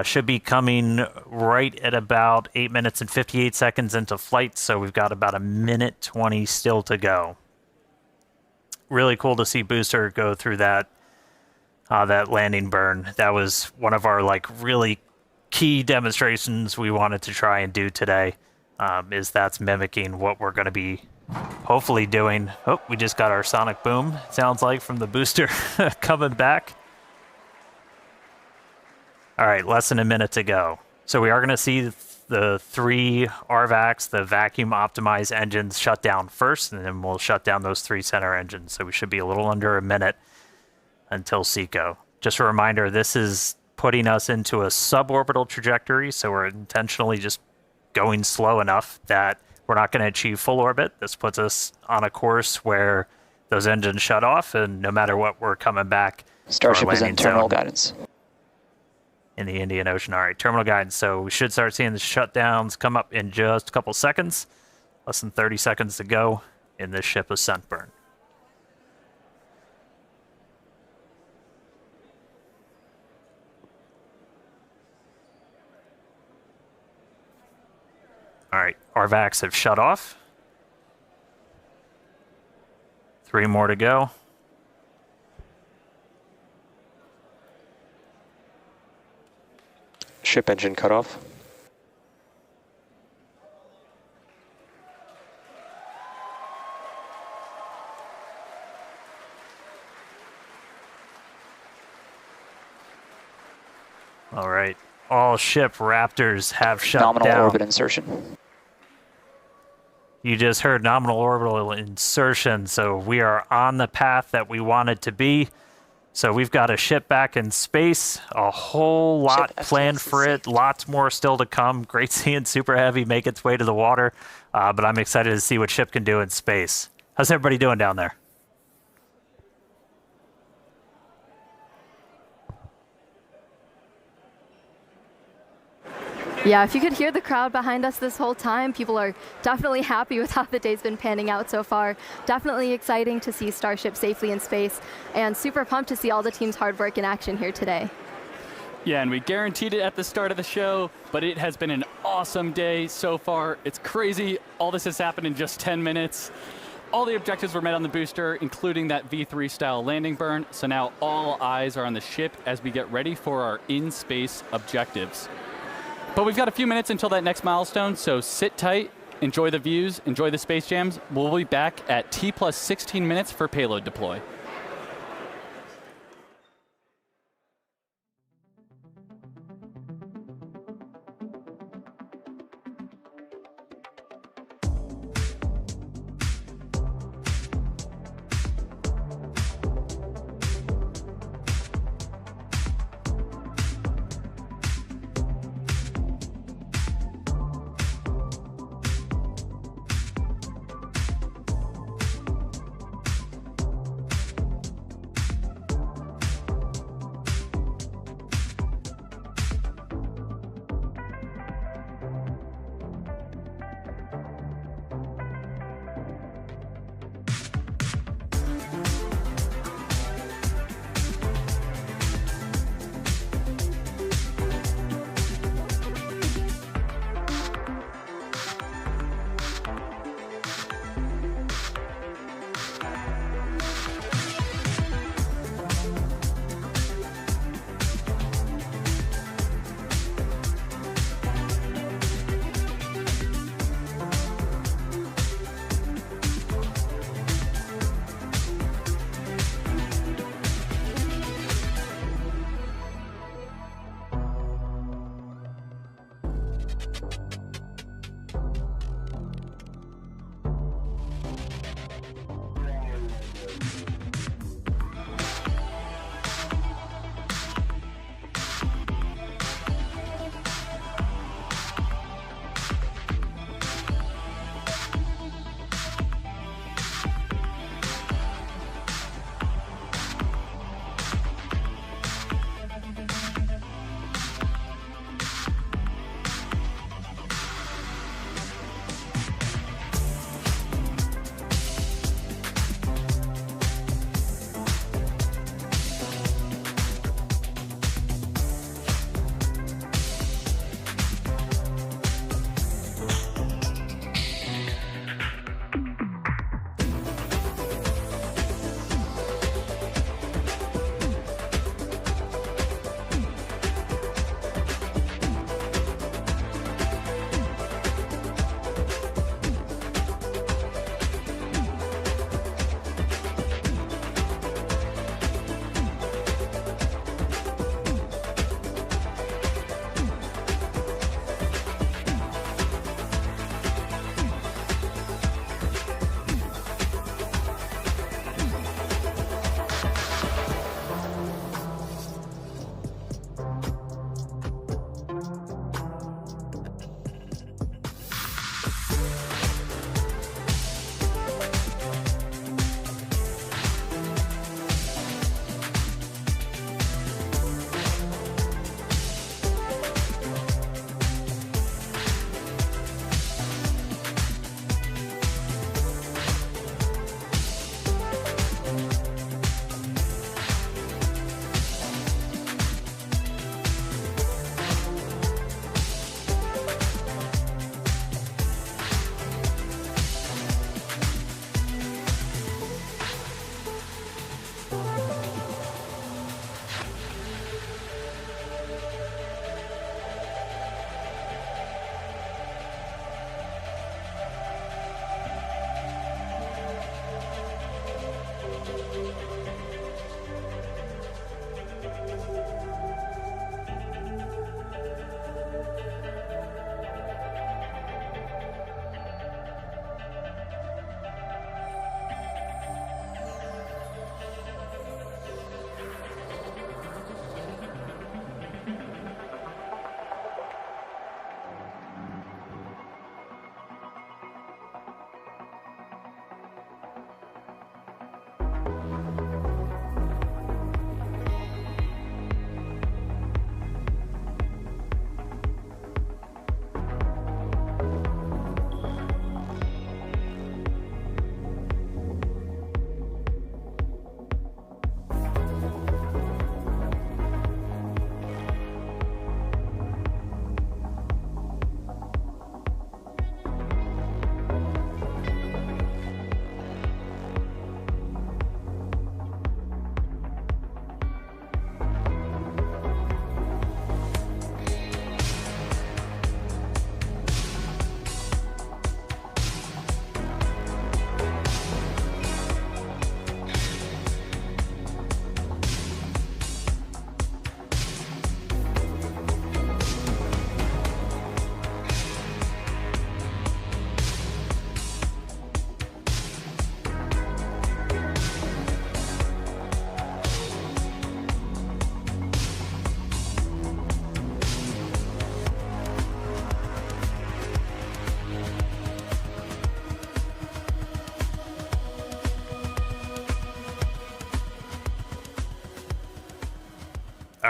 should be coming right at about 8 minutes and 58 seconds into flight, so we've got about 1:20 still to go. Really cool to see booster go through that landing burn. That was one of our really key demonstrations we wanted to try and do today. That's mimicking what we're going to be hopefully doing. Oh, we just got our sonic boom, sounds like, from the booster coming back. All right, less than a minute to go. So we are going to see the 3 RVACs, the vacuum optimized engines, shut down first, and then we'll shut down those 3 center engines. So we should be a little under a minute until SECO. Just a reminder, this is putting us into a suborbital trajectory, so we're intentionally just going slow enough that we're not going to achieve full orbit. This puts us on a course where those engines shut off, and no matter what, we're coming back. Starship is in terminal guidance. In the Indian Ocean. All right, terminal guidance. So we should start seeing the shutdowns come up in just a couple seconds. Less than 30 seconds to go in this ship ascent burn. All right, RVACs have shut off. 3 more to go. Ship engine cutoff. All right, all ship Raptors have shut Nominal down. orbit insertion. You just heard nominal orbital insertion, so we are on the path that we wanted to be. So we've got a ship back in space, a whole lot planned for it, lots more still to come. Great seeing Super Heavy make its way to the water, but I'm excited to see what ship can do in space. How's everybody doing down there? Yeah, if you could hear the crowd behind us this whole time, people are definitely happy with how the day's been panning out so far. Definitely exciting to see Starship safely in space, and super pumped to see all the team's hard work in action here today. Yeah, and we guaranteed it at the start of the show, but it has been an awesome day so far. It's crazy. All this has happened in just 10 minutes. All the objectives were met on the booster, including that V3 style landing burn. So now all eyes are on the ship as we get ready for our in-space objectives. But we've got a few minutes until that next milestone, so sit tight, enjoy the views, enjoy the space jams. We'll be back at T plus 16 minutes for payload deploy.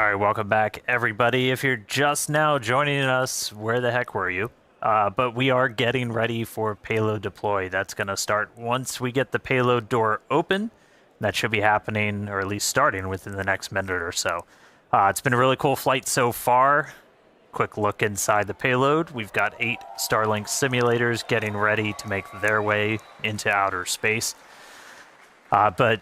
right, welcome back, everybody. If you're just now joining us, where the heck were you? But we are getting ready for payload deploy. That's going to start once we get the payload door open. That should be happening, or at least starting, within the next minute or so. It's been a really cool flight so far. Quick look inside the payload. We've got 8 Starlink simulators getting ready to make their way into outer space. But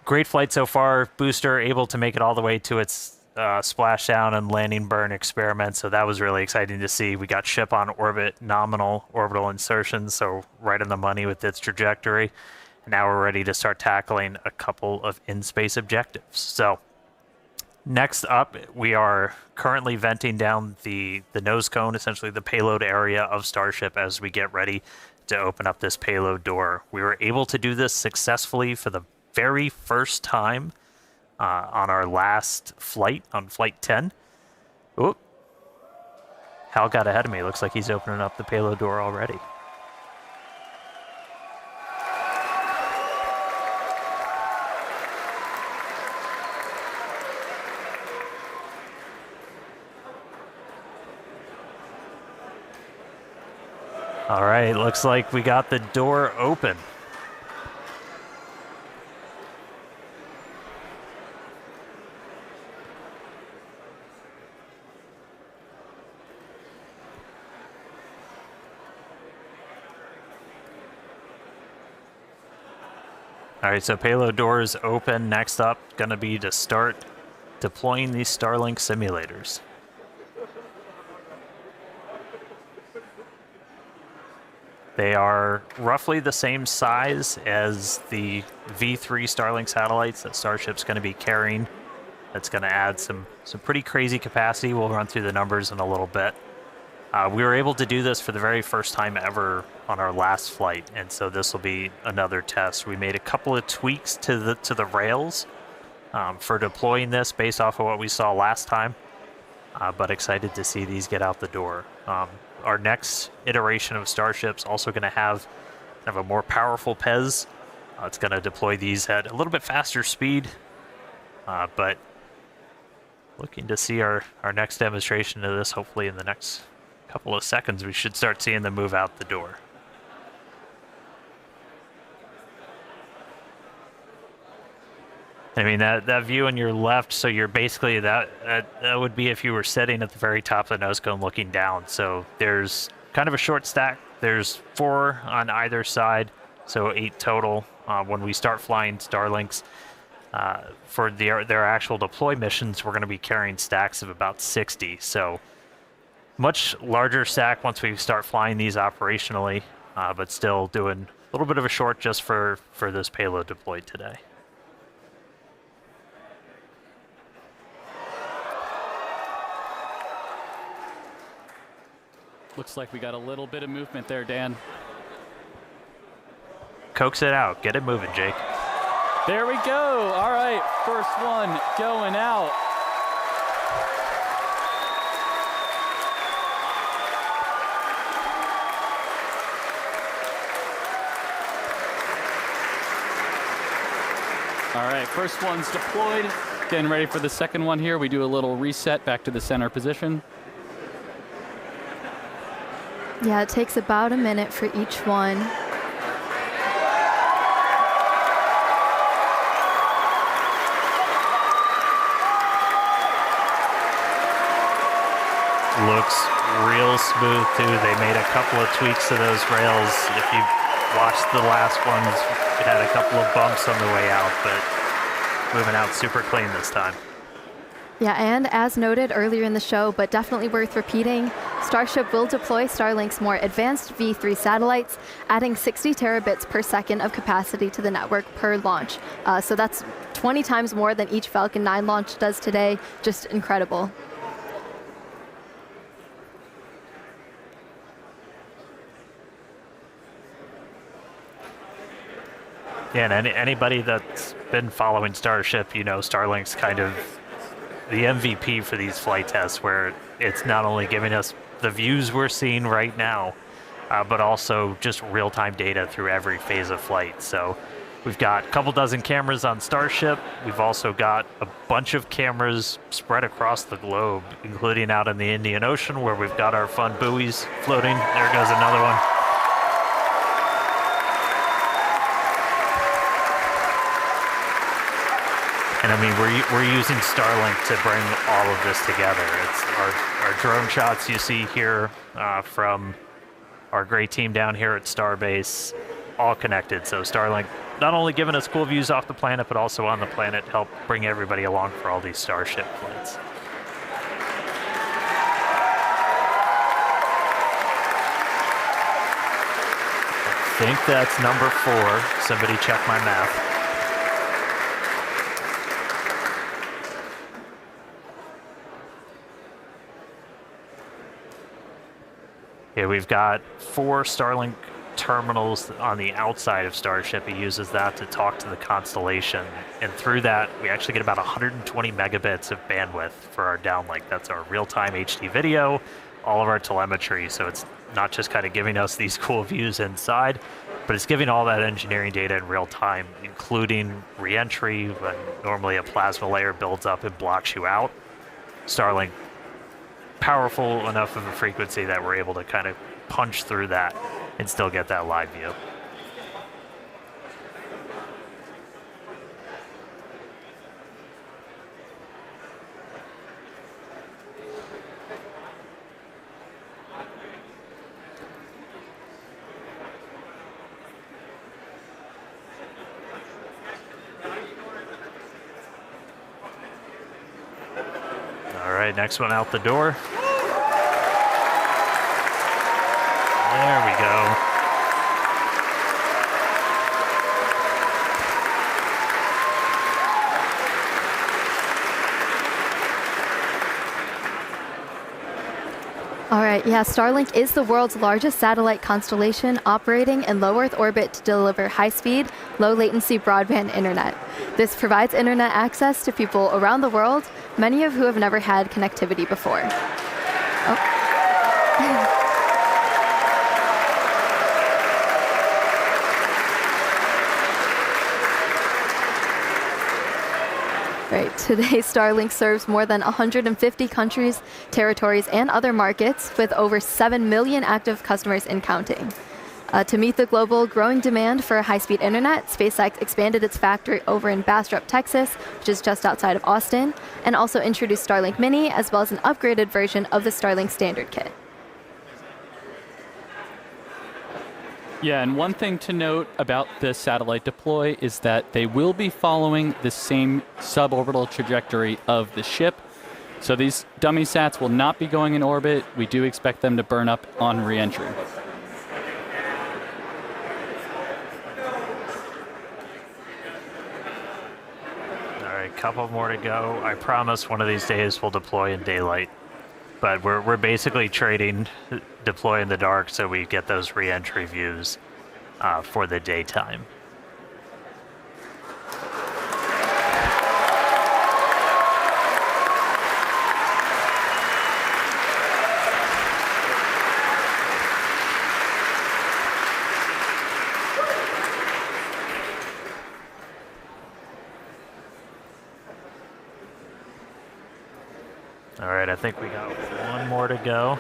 great flight so far. Booster able to make it all the way to its splashdown and landing burn experiment, so that was really exciting to see. We got ship on orbit, nominal orbital insertion, so right on the money with its trajectory. And now we're ready to start tackling a couple of in-space objectives. So next up, we are currently venting down the nose cone, essentially the payload area of Starship, as we get ready to open up this payload door. We were able to do this successfully for the very first time on our last flight, on Flight 10. Oop. Hal got ahead of me. Looks like he's opening up the payload door already. All right, looks like we got the door open. All right, so payload door is open. Next up, gonna be to start deploying these Starlink simulators. They are roughly the same size as the V3 Starlink satellites that Starship's going to be carrying. That's going to add some pretty crazy capacity. We'll run through the numbers in a little bit. We were able to do this for the very first time ever on our last flight, and so this will be another test. We made a couple of tweaks to the rails for deploying this based off of what we saw last time, but excited to see these get out the door. Our next iteration of Starship's also going to have kind of a more powerful PEZ. It's going to deploy these at a little bit faster speed, but looking to see our next demonstration of this hopefully in the next couple of seconds. We should start seeing them move out the door. I mean, that view on your left, so you're basically, that would be if you were sitting at the very top of the nose cone looking down. So there's kind of a short stack. There's 4 on either side, so 8 total. When we start flying Starlinks, for their actual deploy missions, we're going to be carrying stacks of about 60. So much larger stack once we start flying these operationally, but still doing a little bit of a short just for this payload deployed today. Looks like we got a little bit of movement there, Dan. Coax it out. Get it moving, Jake. There we go. All right, first one going out. All right, first one's deployed. Getting ready for the second one here. We do a little reset back to the center position. Yeah, it takes about a minute for each one. Looks real smooth too. They made a couple of tweaks to those rails. If you watched the last ones, it had a couple of bumps on the way out, but moving out super clean this time. Yeah, and as noted earlier in the show, but definitely worth repeating, Starship will deploy Starlink's more advanced V3 satellites, adding 60 terabits per second of capacity to the network per launch. So that's 20 times more than each Falcon 9 launch does today. Just incredible. Yeah, and anybody that's been following Starship, you know Starlink's kind of the MVP for these flight tests, where it's not only giving us the views we're seeing right now, but also just real-time data through every phase of flight. So We've got a couple dozen cameras on Starship. We've also got a bunch of cameras spread across the globe, including out in the Indian Ocean where we've got our fun buoys floating. There goes another one. And I mean, we're using Starlink to bring all of this together. It's our drone shots you see here from our great team down here at Starbase, all connected. So Starlink not only giving us cool views off the planet, but also on the planet, help bring everybody along for all these Starship flights. I think that's number 4. Somebody check my math. Yeah, we've got 4 Starlink terminals on the outside of Starship. He uses that to talk to the constellation. And through that, we actually get about 120 megabits of bandwidth for our downlink. That's our real-time HD video, all of our telemetry. So it's not just kind of giving us these cool views inside, but it's giving all that engineering data in real time, including re-entry when normally a plasma layer builds up and blocks you out. Starlink, powerful enough of a frequency that we're able to kind of punch through that and still get that live view. All right, next one out the door. There we go. All right, yeah, Starlink is the world's largest satellite constellation operating in low Earth orbit to deliver high-speed, low-latency broadband internet. This provides internet access to people around the world, many of who have never had connectivity before. Oh. Right. Today, Starlink serves more than 150 countries, territories, and other markets with over 7 million active customers and counting. To meet the global growing demand for high-speed internet, SpaceX expanded its factory over in Bastrop, Texas, which is just outside of Austin, and also introduced Starlink Mini, as well as an upgraded version of the Starlink Standard Kit. Yeah, and one thing to note about this satellite deploy is that they will be following the same suborbital trajectory of the ship. So these dummy sats will not be going in orbit. We do expect them to burn up on re-entry. All right, couple more to go. I promise one of these days we'll deploy in daylight. But we're basically trading deploy in the dark so we get those re-entry views for the daytime. All right, I think we got one more to go.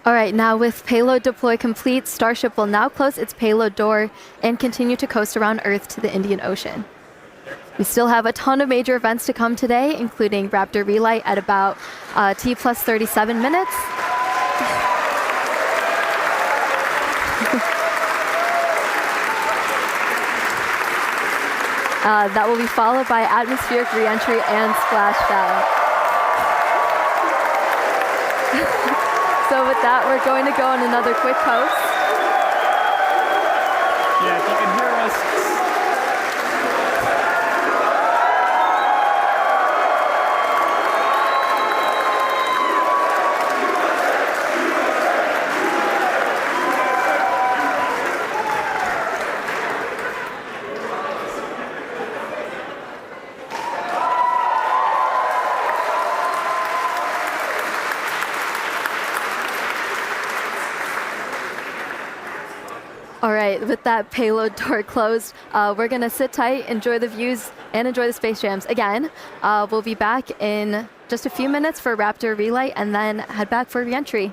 All right, now with payload deploy complete, Starship will now close its payload door and continue to coast around Earth to the Indian Ocean. We still have a ton of major events to come today, including Raptor relight at about T plus 37 minutes. That will be followed by atmospheric reentry and splashdown. So with that, we're going to go on another quick coast. Yeah, if you can hear us. right, with that payload door closed, we're going to sit tight, enjoy the views, and enjoy the space jams. Again, we'll be back in just a few minutes for Raptor relight, and then head back for reentry.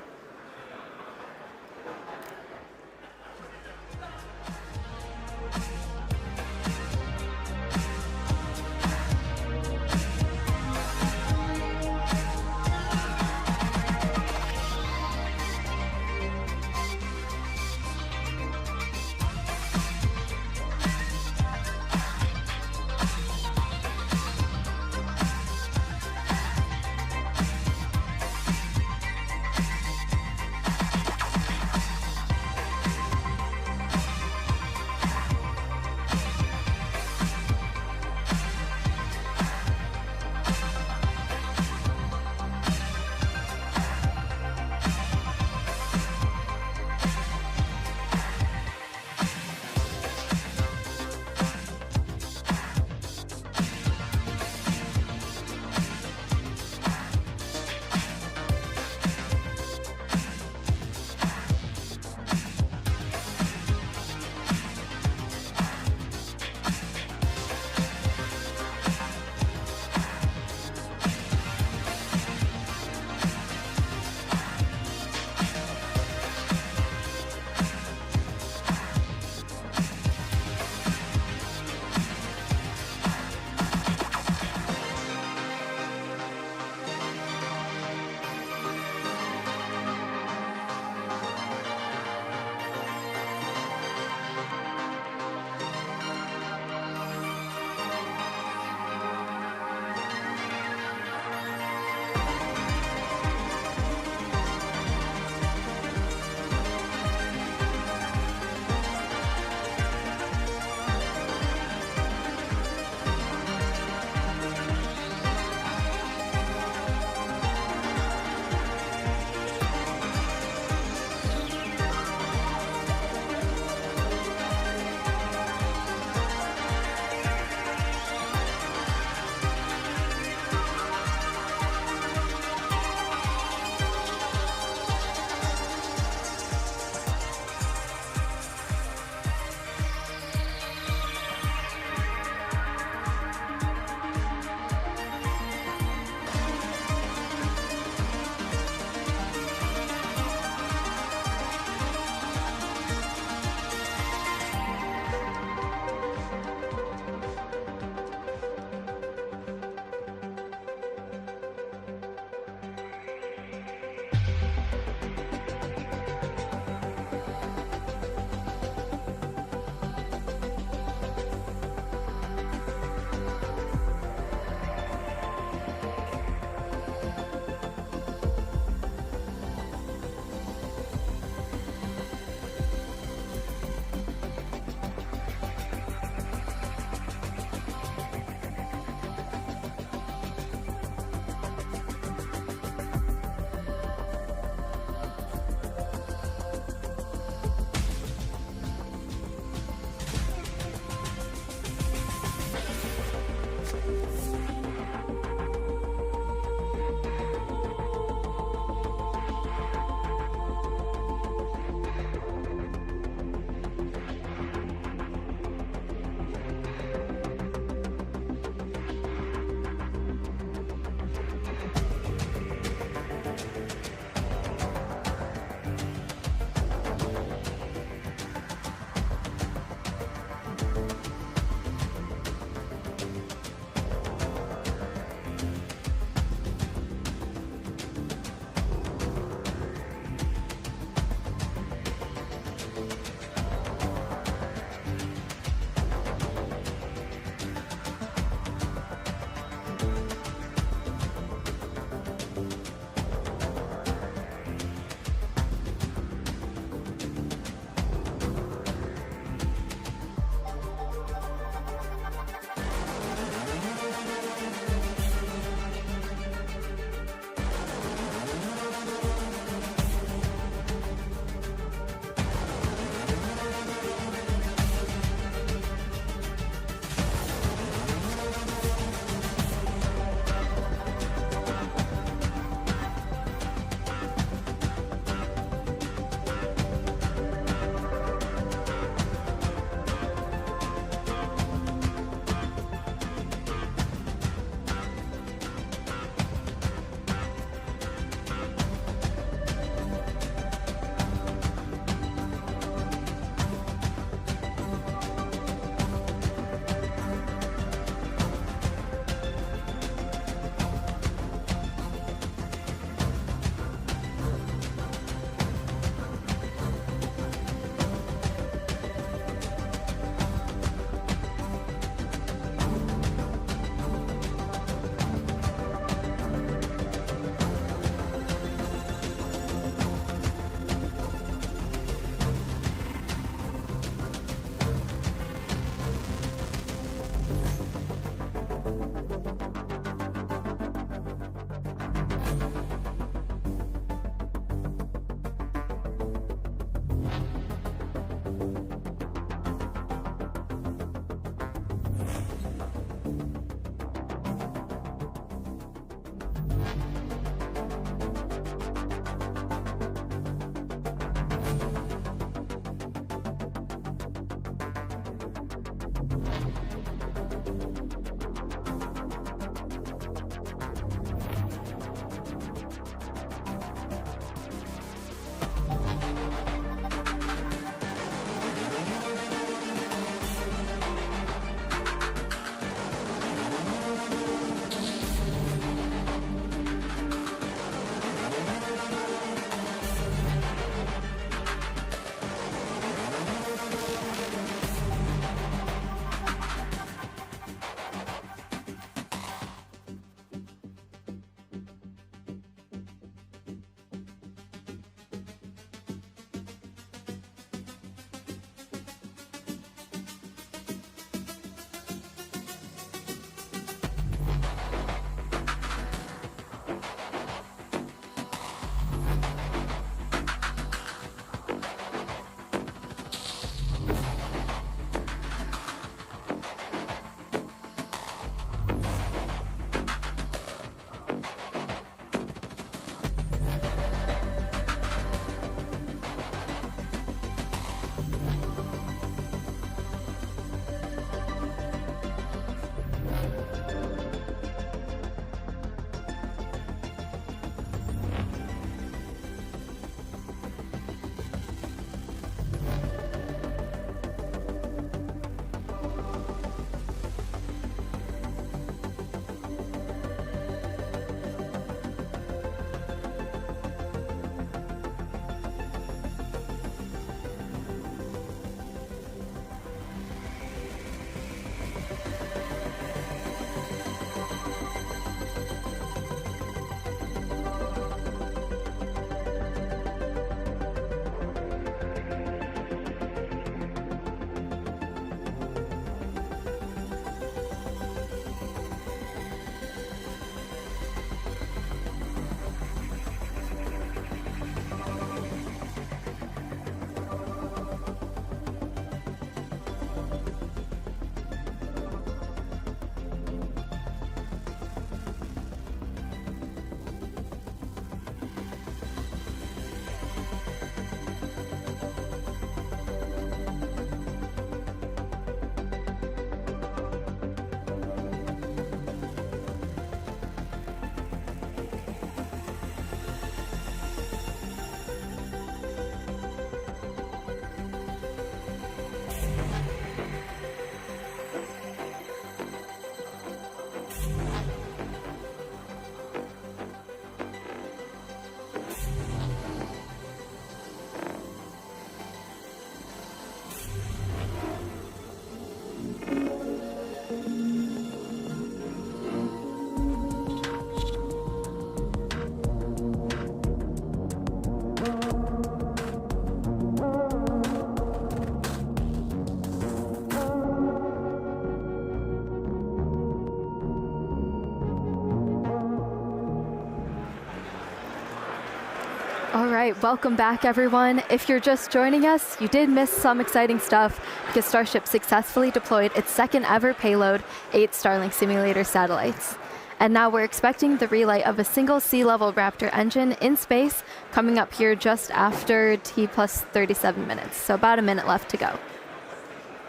All right, welcome back, everyone. If you're just joining us, you did miss some exciting stuff because Starship successfully deployed its second ever payload, 8 Starlink simulator satellites. And now we're expecting the relight of a single sea-level Raptor engine in space coming up here just after T plus 37 minutes. So about a minute left to go.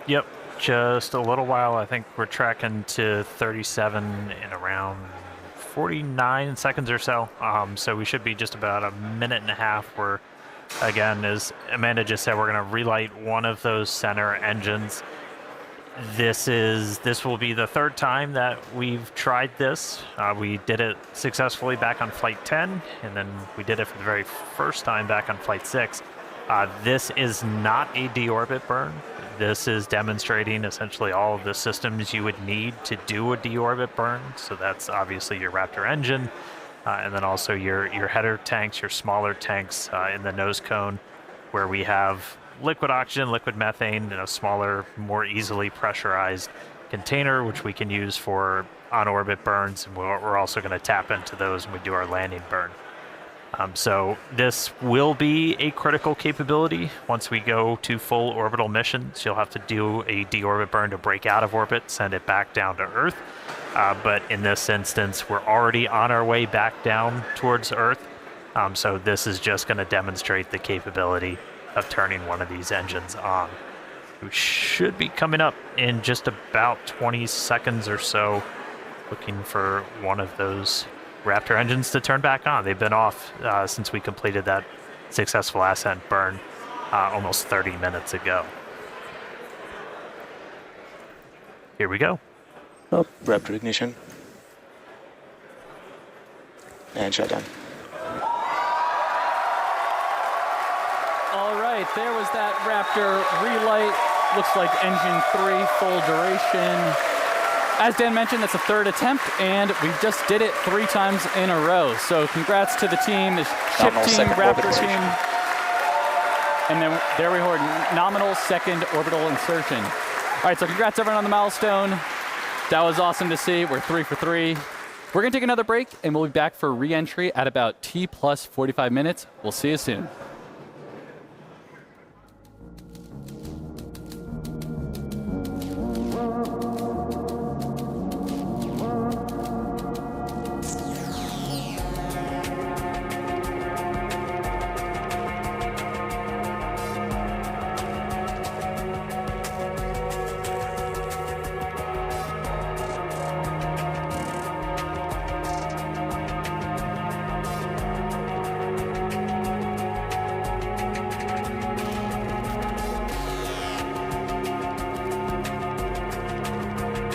Yep, just a little while. I think we're tracking to 37 in around 49 seconds or so. So we should be just about a minute and a half where, again, as Amanda just said, we're going to relight one of those center engines. This will be the third time that we've tried this. We did it successfully back on Flight 10, and then we did it for the very first time back on Flight 6. This is not a deorbit burn. This is demonstrating essentially all of the systems you would need to do a deorbit burn. So that's obviously your Raptor engine, and then also your header tanks, your smaller tanks in the nose cone, where we have liquid oxygen, liquid methane in a smaller, more easily pressurized container, which we can use for on-orbit burns. And we're also going to tap into those when we do our landing burn. So this will be a critical capability. Once we go to full orbital missions, you'll have to do a deorbit burn to break out of orbit, send it back down to Earth. But in this instance, we're already on our way back down towards Earth. So this is just going to demonstrate the capability of turning one of these engines on. We should be coming up in just about 20 seconds or so, looking for one of those Raptor engines to turn back on. They've been off since we completed that successful ascent burn almost 30 minutes ago. Here we go. Oh, Raptor ignition. And shutdown. All right, there was that Raptor relight. Looks like engine 3, full duration. As Dan mentioned, that's a third attempt, and we just did it 3 times in a row. So congrats to the team, the ship team, Raptor team. And then there we heard nominal second orbital insertion. All right, so congrats everyone on the milestone. That was awesome to see. We're 3 for 3. We're gonna take another break, and we'll be back for re-entry at about T plus 45 minutes. We'll see you soon.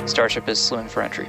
Starship is slewing for entry.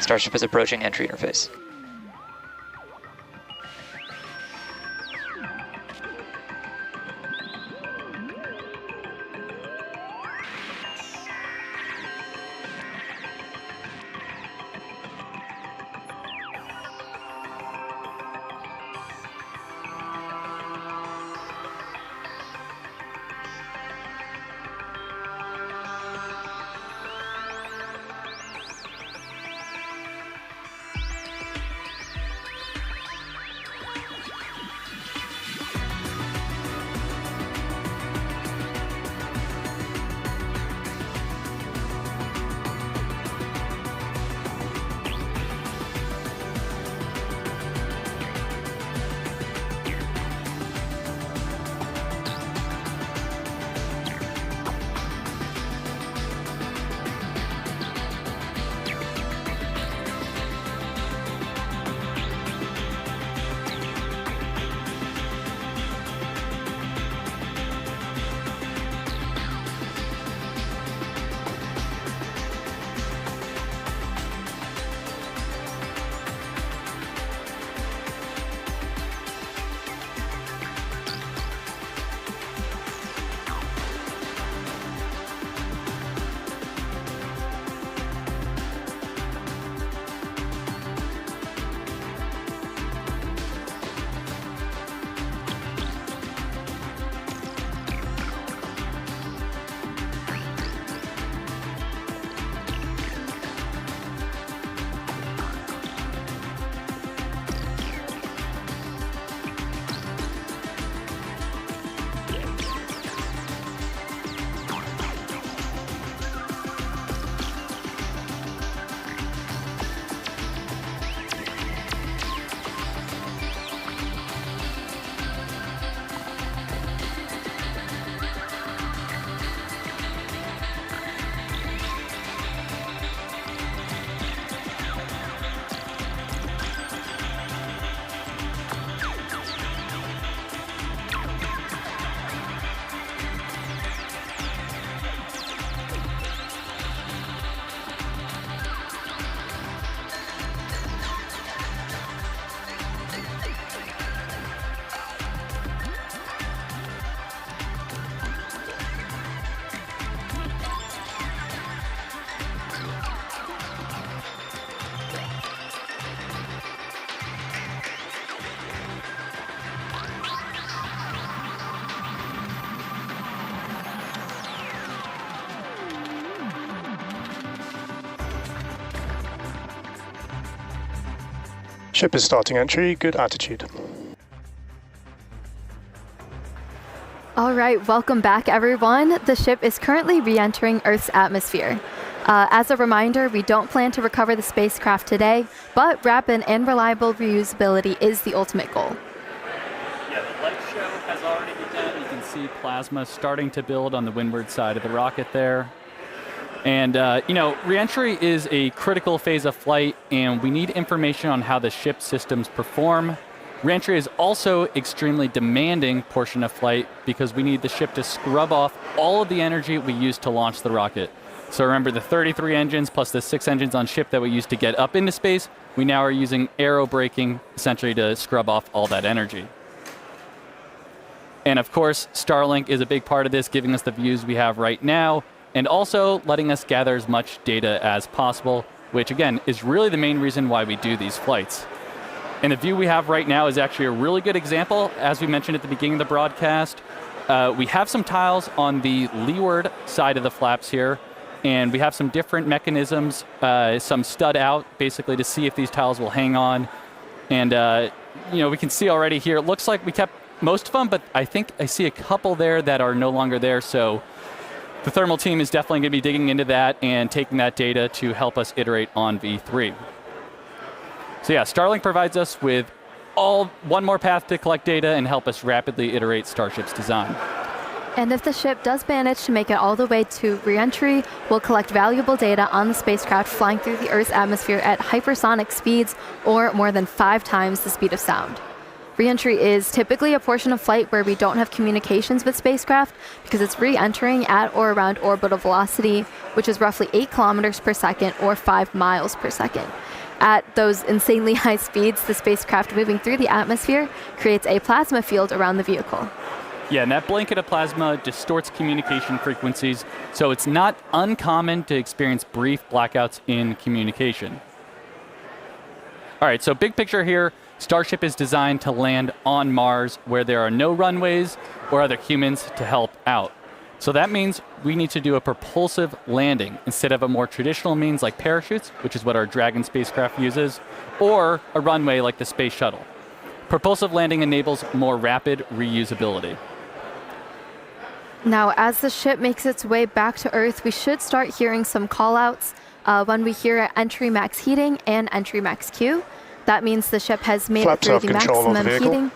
Starship is approaching entry interface. Ship is starting entry, good attitude. All right, welcome back, everyone. The ship is currently re-entering Earth's atmosphere. As a reminder, we don't plan to recover the spacecraft today, but rapid and reliable reusability is the ultimate goal. Yeah, the light show has already begun. You can see plasma starting to build on the windward side of the rocket there. And, re-entry is a critical phase of flight, and we need information on how the ship systems perform. Re-entry is also extremely demanding portion of flight because we need the ship to scrub off all of the energy we used to launch the rocket. So remember the 33 engines plus the 6 engines on ship that we used to get up into space, we now are using aerobraking essentially to scrub off all that energy. And of course, Starlink is a big part of this, giving us the views we have right now, and also letting us gather as much data as possible, which again is really the main reason why we do these flights. And the view we have right now is actually a really good example. As we mentioned at the beginning of the broadcast, we have some tiles on the leeward side of the flaps here, and we have some different mechanisms, some stud out, basically to see if these tiles will hang on. And we can see already here, it looks like we kept most of them, but I think I see a couple there that are no longer there. So the thermal team is definitely going to be digging into that and taking that data to help us iterate on V3. So yeah, Starlink provides us with one more path to collect data and help us rapidly iterate Starship's design. And if the ship does manage to make it all the way to re-entry, we'll collect valuable data on the spacecraft flying through the Earth's atmosphere at hypersonic speeds, or more than 5 times the speed of sound. Re-entry is typically a portion of flight where we don't have communications with spacecraft because it's re-entering at or around orbital velocity, which is roughly 8 kilometers per second or 5 miles per second. At those insanely high speeds, the spacecraft moving through the atmosphere creates a plasma field around the vehicle. Yeah, and that blanket of plasma distorts communication frequencies, so it's not uncommon to experience brief blackouts in communication. All right, so big picture here, Starship is designed to land on Mars where there are no runways or other humans to help out. So that means we need to do a propulsive landing instead of a more traditional means like parachutes, which is what our Dragon spacecraft uses, or a runway like the Space Shuttle. Propulsive landing enables more rapid reusability. Now, as the ship makes its way back to Earth, we should start hearing some callouts when we hear entry max heating and entry max Q. That means the ship has made it through the maximum heating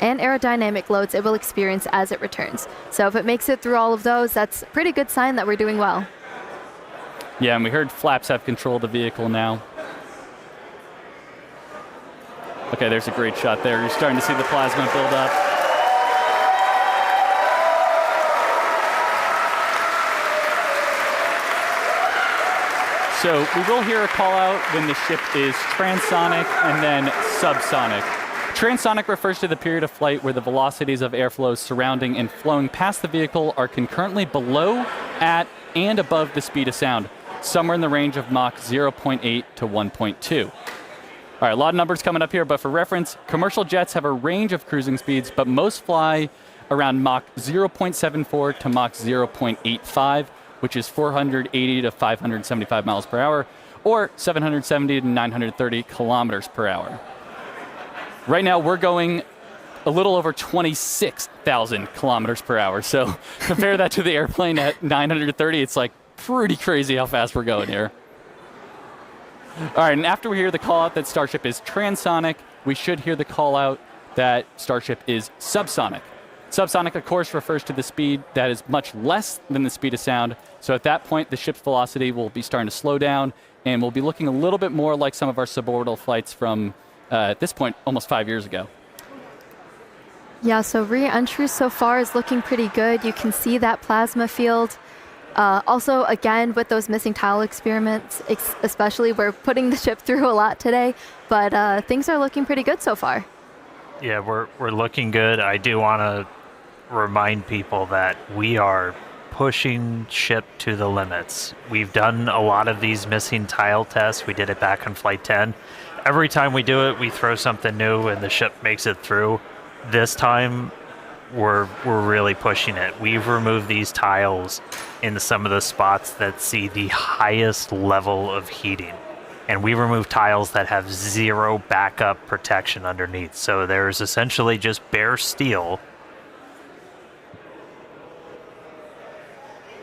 and aerodynamic loads it will experience as it returns. So if it makes it through all of those, that's a pretty good sign that we're doing well. Yeah, and we heard flaps have control of the vehicle now. Okay, there's a great shot there. You're starting to see the plasma build up. So we will hear a call out when the ship is transonic and then subsonic. Transonic refers to the period of flight where the velocities of airflow surrounding and flowing past the vehicle are concurrently below, at, and above the speed of sound, somewhere in the range of Mach 0.8 to 1.2. All right, a lot of numbers coming up here, but for reference, commercial jets have a range of cruising speeds, but most fly around Mach 0.74 to Mach 0.85, which is 480 to 575 miles per hour, or 770 to 930 kilometers per hour. Right now, we're going a little over 26,000 kilometers per hour. So compare that to the airplane at 930. It's like pretty crazy how fast we're going here. All right, and after we hear the call out that Starship is transonic, we should hear the call out that Starship is subsonic. Subsonic, of course, refers to the speed that is much less than the speed of sound. So at that point, the ship's velocity will be starting to slow down, and we'll be looking a little bit more like some of our suborbital flights from, at this point, almost 5 years ago. Yeah, so re-entry so far is looking pretty good. You can see that plasma field. Also, again, with those missing tile experiments, especially, we're putting the ship through a lot today, but things are looking pretty good so far. Yeah, we're looking good. I do want to remind people that we are pushing ship to the limits. We've done a lot of these missing tile tests. We did it back on Flight 10. Every time we do it, we throw something new and the ship makes it through. This time, we're really pushing it. We've removed these tiles in some of the spots that see the highest level of heating. And we remove tiles that have zero backup protection underneath. So there's essentially just bare steel.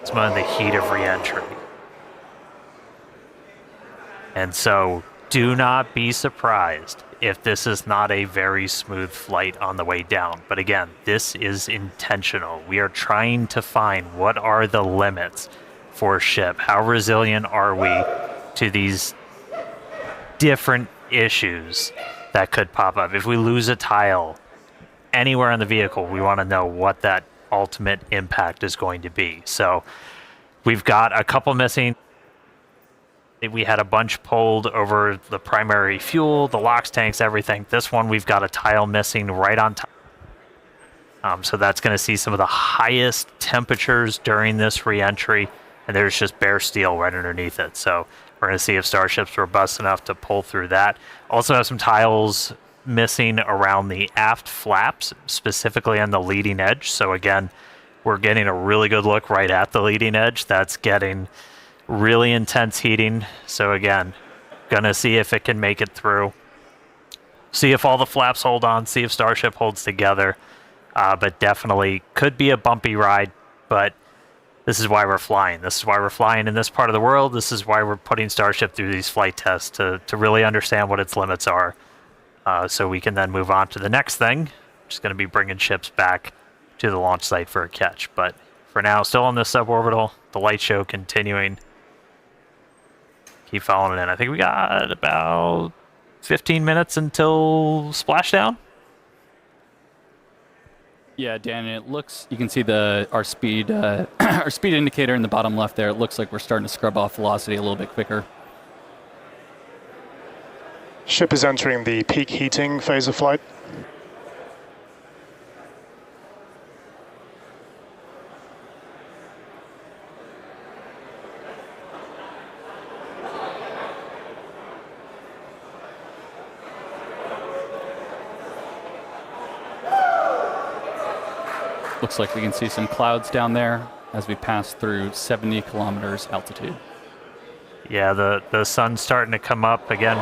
It's one of the heat of re-entry. And so do not be surprised if this is not a very smooth flight on the way down. But again, this is intentional. We are trying to find what are the limits for ship. How resilient are we to these different issues that could pop up? If we lose a tile anywhere on the vehicle, we want to know what that ultimate impact is going to be. So we've got a couple missing. We had a bunch pulled over the primary fuel, the LOX tanks, everything. This one, we've got a tile missing right on top. So that's going to see some of the highest temperatures during this re-entry, and there's just bare steel right underneath it. So we're going to see if Starship's robust enough to pull through that. Also have some tiles missing around the aft flaps, specifically on the leading edge. So again, we're getting a really good look right at the leading edge. That's getting really intense heating. So again, gonna see if it can make it through. See if all the flaps hold on, see if Starship holds together. But definitely could be a bumpy ride, but this is why we're flying. This is why we're flying in this part of the world. This is why we're putting Starship through these flight tests to really understand what its limits are. So we can then move on to the next thing, which is going to be bringing ships back to the launch site for a catch. But for now, still on this suborbital, the light show continuing. Keep following it in. I think we got about 15 minutes until splashdown. Yeah, Dan, it looks, you can see our speed our speed indicator in the bottom left there. It looks like we're starting to scrub off velocity a little bit quicker. Ship is entering the peak heating phase of flight. Looks like we can see some clouds down there as we pass through 70 kilometers altitude. Yeah, the sun's starting to come up again.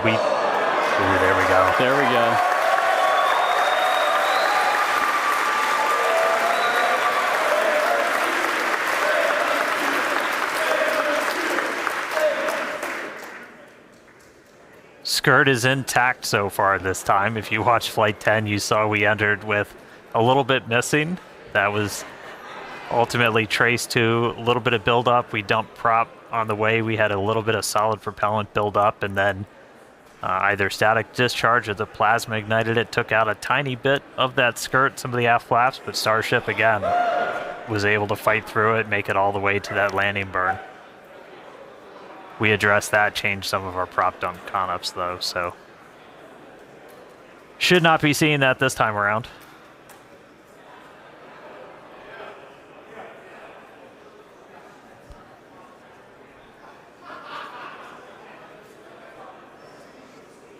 Ooh, there we go. There we go. Skirt is intact so far this time. If you watched Flight 10, you saw we entered with a little bit missing. That was ultimately traced to a little bit of buildup. We dumped prop on the way. We had a little bit of solid propellant buildup, and then either static discharge or the plasma ignited it, took out a tiny bit of that skirt, some of the aft flaps, but Starship, again, was able to fight through it, make it all the way to that landing burn. We addressed that, changed some of our prop dump con-ups, though, so should not be seeing that this time around.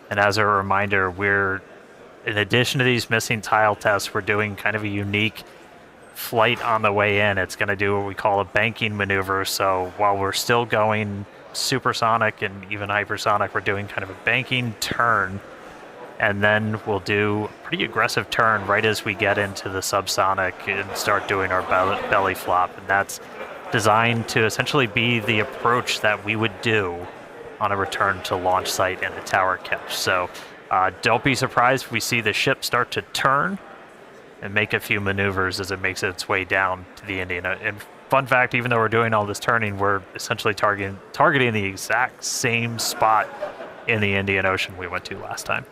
And as a reminder, in addition to these missing tile tests, we're doing kind of a unique flight on the way in. It's going to do what we call a banking maneuver. So while we're still going supersonic and even hypersonic, we're doing kind of a banking turn. And then we'll do a pretty aggressive turn right as we get into the subsonic and start doing our belly flop. And that's designed to essentially be the approach that we would do on a return to launch site and a tower catch. So don't be surprised if we see the ship start to turn and make a few maneuvers as it makes its way down to the Indian. And fun fact, even though we're doing all this turning, we're essentially targeting the exact same spot in the Indian Ocean we went to last time.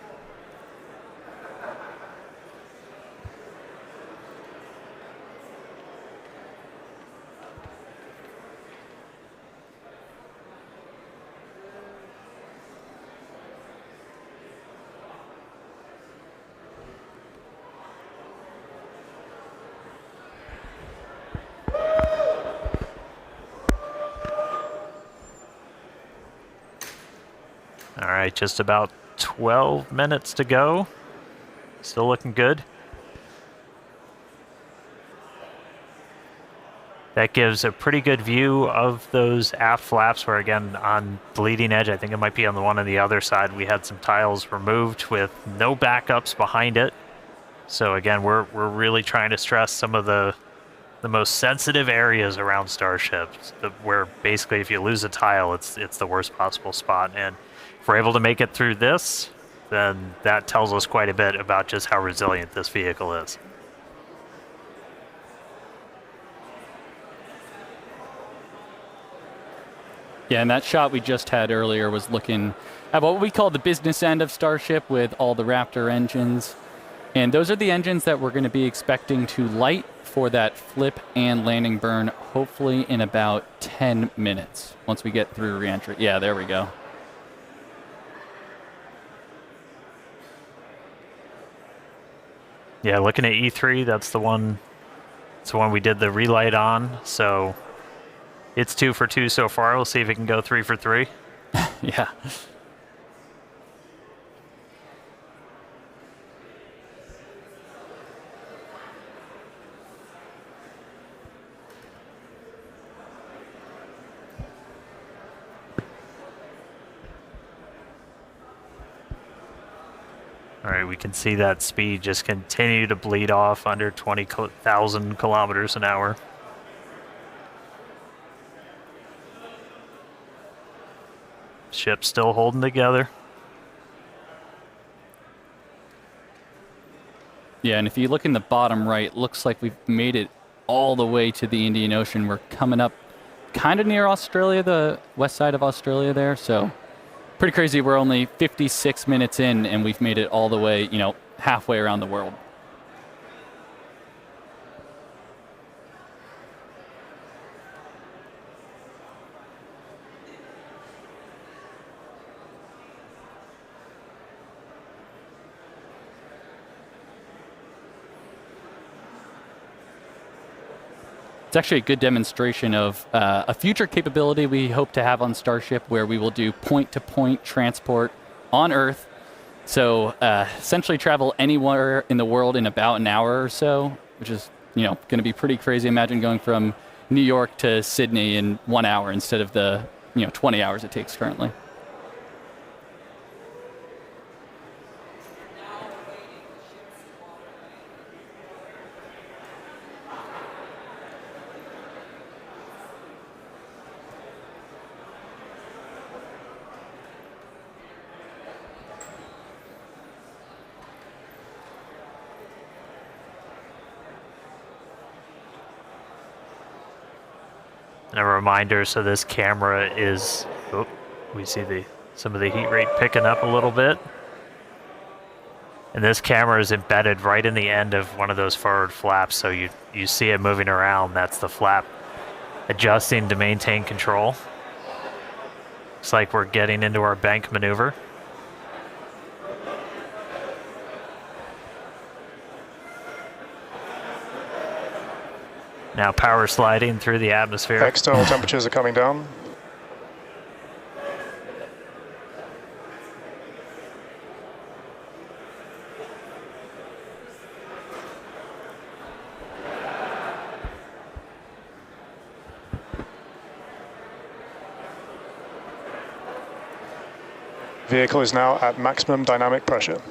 All right, just about 12 minutes to go. Still looking good. That gives a pretty good view of those aft flaps where, again, on the leading edge, I think it might be on the one on the other side, we had some tiles removed with no backups behind it. So again, we're really trying to stress some of the most sensitive areas around Starship, where basically if you lose a tile, it's the worst possible spot. And if we're able to make it through this, then that tells us quite a bit about just how resilient this vehicle is. Yeah, and that shot we just had earlier was looking at what we call the business end of Starship with all the Raptor engines. And those are the engines that we're going to be expecting to light for that flip and landing burn, hopefully in about 10 minutes once we get through reentry. Yeah, there we go. Yeah, looking at E3, that's the one we did the relight on. So it's 2 for 2 so far. We'll see if it can go 3 for 3. Yeah. All right, we can see that speed just continue to bleed off under 20,000 kilometers an hour. Ship's still holding together. Yeah, and if you look in the bottom right, looks like we've made it all the way to the Indian Ocean. We're coming up kind of near Australia, the west side of Australia there, so pretty crazy. We're only 56 minutes in, and we've made it all the way, halfway around the world. It's actually a good demonstration of a future capability we hope to have on Starship, where we will do point-to-point transport on Earth. So essentially travel anywhere in the world in about an hour or so, which is going to be pretty crazy. Imagine going from New York to Sydney in 1 hour instead of the 20 hours it takes currently. And a reminder, so this camera is, we see some of the heat rate picking up a little bit. And this camera is embedded right in the end of one of those forward flaps, so you see it moving around. That's the flap adjusting to maintain control. Looks like we're getting into our bank maneuver. Now power sliding through the atmosphere. External temperatures are coming down. Vehicle is now at maximum dynamic pressure.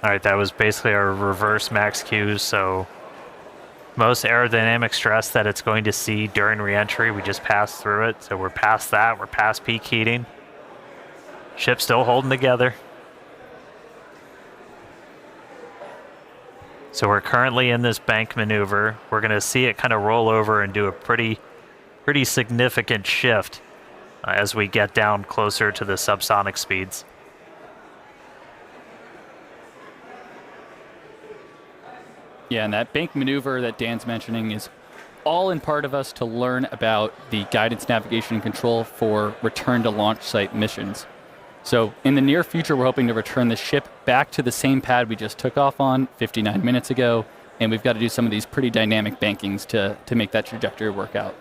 All right, that was basically our reverse max Q, so most aerodynamic stress that it's going to see during reentry, we just passed through it. So we're past that, we're past peak heating. Ship's still holding together. So we're currently in this bank maneuver. We're gonna see it kind of roll over and do a pretty significant shift as we get down closer to the subsonic speeds. Yeah, and that bank maneuver that Dan's mentioning is all in part of us to learn about the guidance, navigation, and control for return to launch site missions. So in the near future, we're hoping to return the ship back to the same pad we just took off on 59 minutes ago, and we've got to do some of these pretty dynamic bankings to make that trajectory work out.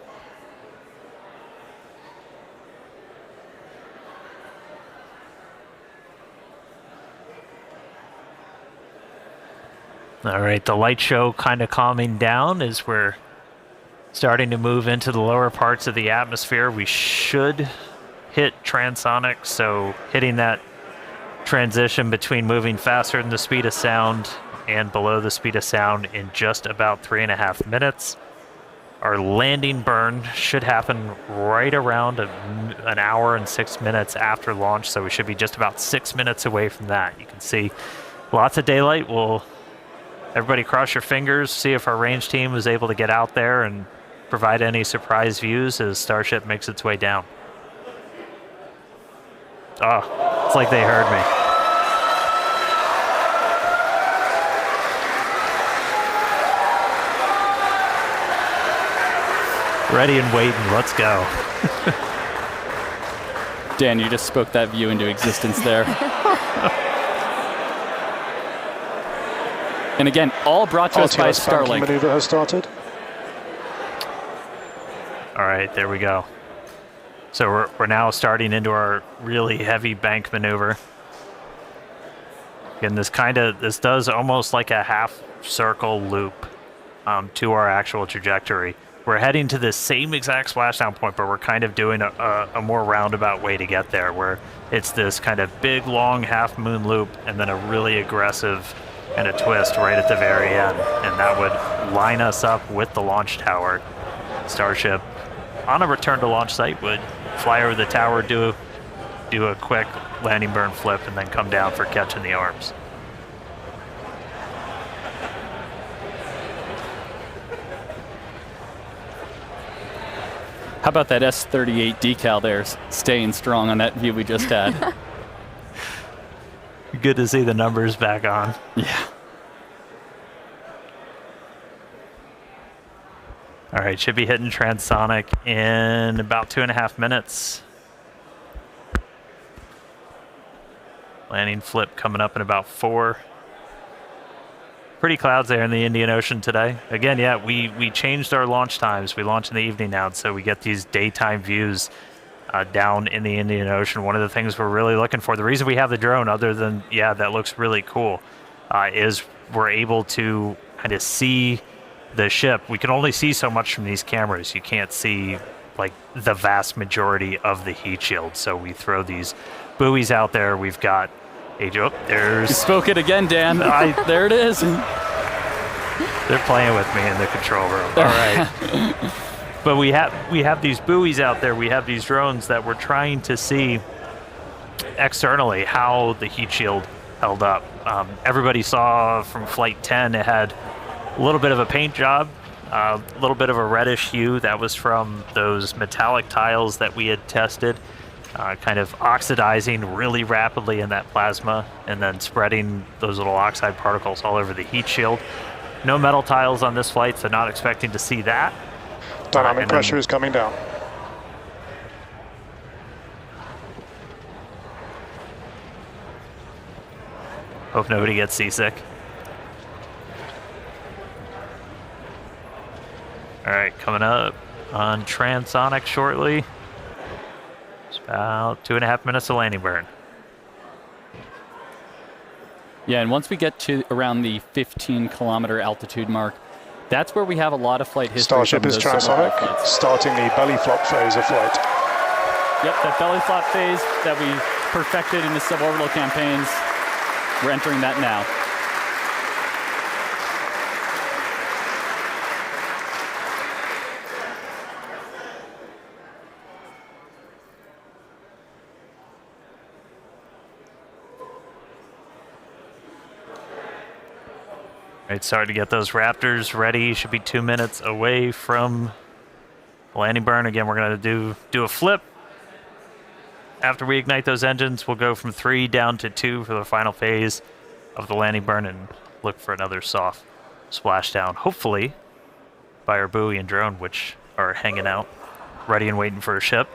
All right, the light show kind of calming down as we're starting to move into the lower parts of the atmosphere. We should hit transonic, so hitting that transition between moving faster than the speed of sound and below the speed of sound in just about 3.5 minutes. Our landing burn should happen right around an hour and 6 minutes after launch, so we should be just about 6 minutes away from that. You can see lots of daylight. Everybody cross your fingers, see if our range team is able to get out there and provide any surprise views as Starship makes its way down. Oh, it's like they heard me. Ready and waiting, let's go. Dan, you just spoke that view into existence there. And again, all brought to us by Starlink. Maneuver has started. All right, there we go. So we're now starting into our really heavy bank maneuver. And this does almost like a half circle loop to our actual trajectory. We're heading to the same exact splashdown point, but we're kind of doing a more roundabout way to get there, where it's this kind of big, long half moon loop and then a really aggressive and a twist right at the very end. And that would line us up with the launch tower. Starship, on a return to launch site, would fly over the tower, do a quick landing burn flip, and then come down for catching the arms. How about that S-38 decal there, staying strong on that view we just had? Good to see the numbers back on. Yeah. All right, should be hitting transonic in about 2.5 minutes. Landing flip coming up in about 4. Pretty clouds there in the Indian Ocean today. Again, yeah, we changed our launch times. We launch in the evening now, so we get these daytime views down in the Indian Ocean. One of the things we're really looking for, the reason we have the drone, other than, yeah, that looks really cool, is we're able to kind of see the ship. We can only see so much from these cameras. You can't see like the vast majority of the heat shield. So we throw these buoys out there. We've got there's... You spoke it again, Dan. There it is. They're playing with me in the control room. All right. But we have these buoys out there. We have these drones that we're trying to see externally how the heat shield held up. Everybody saw from Flight 10 it had a little bit of a paint job, a little bit of a reddish hue. That was from those metallic tiles that we had tested, kind of oxidizing really rapidly in that plasma and then spreading those little oxide particles all over the heat shield. No metal tiles on this flight, so not expecting to see that. Dynamic pressure is coming down. Hope nobody gets seasick. All right, coming up on transonic shortly. It's about 2.5 minutes of landing burn. Yeah, and once we get to around the 15-kilometer altitude mark, that's where we have a lot of flight history. Starship is transonic, starting the belly flop phase of flight. Yep, that belly flop phase that we perfected in the suborbital campaigns, we're entering that now. Right, starting to get those Raptors ready. Should be 2 minutes away from landing burn. Again, we're going to do a flip. After we ignite those engines, we'll go from 3 down to 2 for the final phase of the landing burn and look for another soft splashdown, hopefully by our buoy and drone, which are hanging out, ready and waiting for a ship.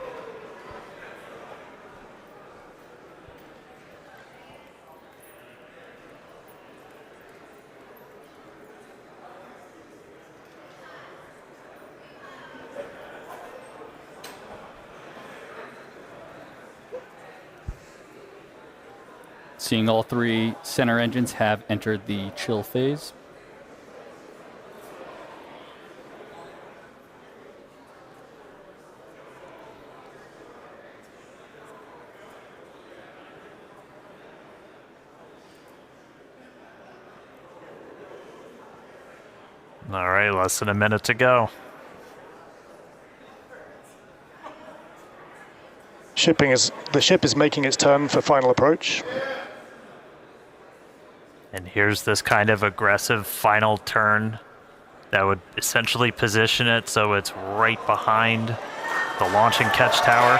Seeing all 3 center engines have entered the chill phase. All right, less than a minute to go. The ship is making its turn for final approach. And here's this kind of aggressive final turn that would essentially position it so it's right behind the launch and catch tower.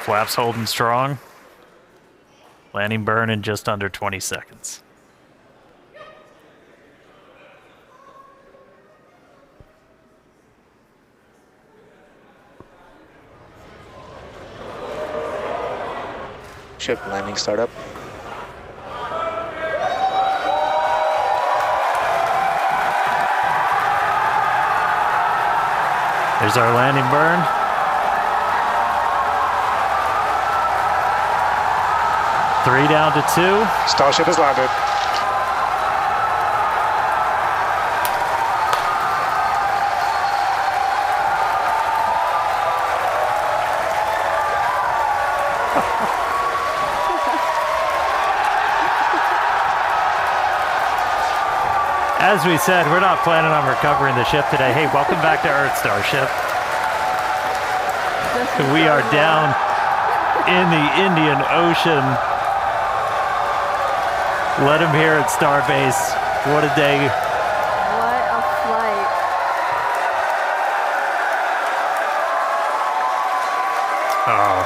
Flaps holding strong. Landing burn in just under 20 seconds. Ship landing startup. There's our landing burn. Three down to 2. Starship has landed. As we said, we're not planning on recovering the ship today. Hey, welcome back to Earth, Starship. We are down in the Indian Ocean. Let him hear at Starbase. What a day. What a flight. Oh.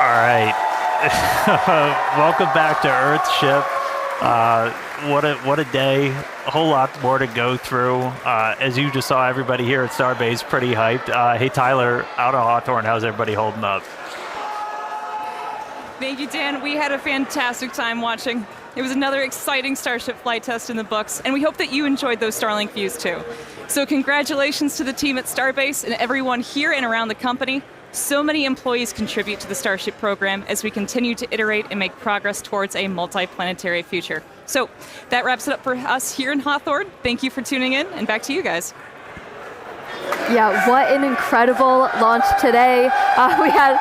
All right. Welcome back to Earthship. What a day. A whole lot more to go through. As you just saw, everybody here at Starbase pretty hyped. Hey, Tyler, out of Hawthorne, how's everybody holding up? Thank you, Dan. We had a fantastic time watching. It was another exciting Starship flight test in the books, and we hope that you enjoyed those Starlink views too. So congratulations to the team at Starbase and everyone here and around the company. So many employees contribute to the Starship program as we continue to iterate and make progress towards a multi-planetary future. So that wraps it up for us here in Hawthorne. Thank you for tuning in, and back to you guys. Yeah, what an incredible launch today. We had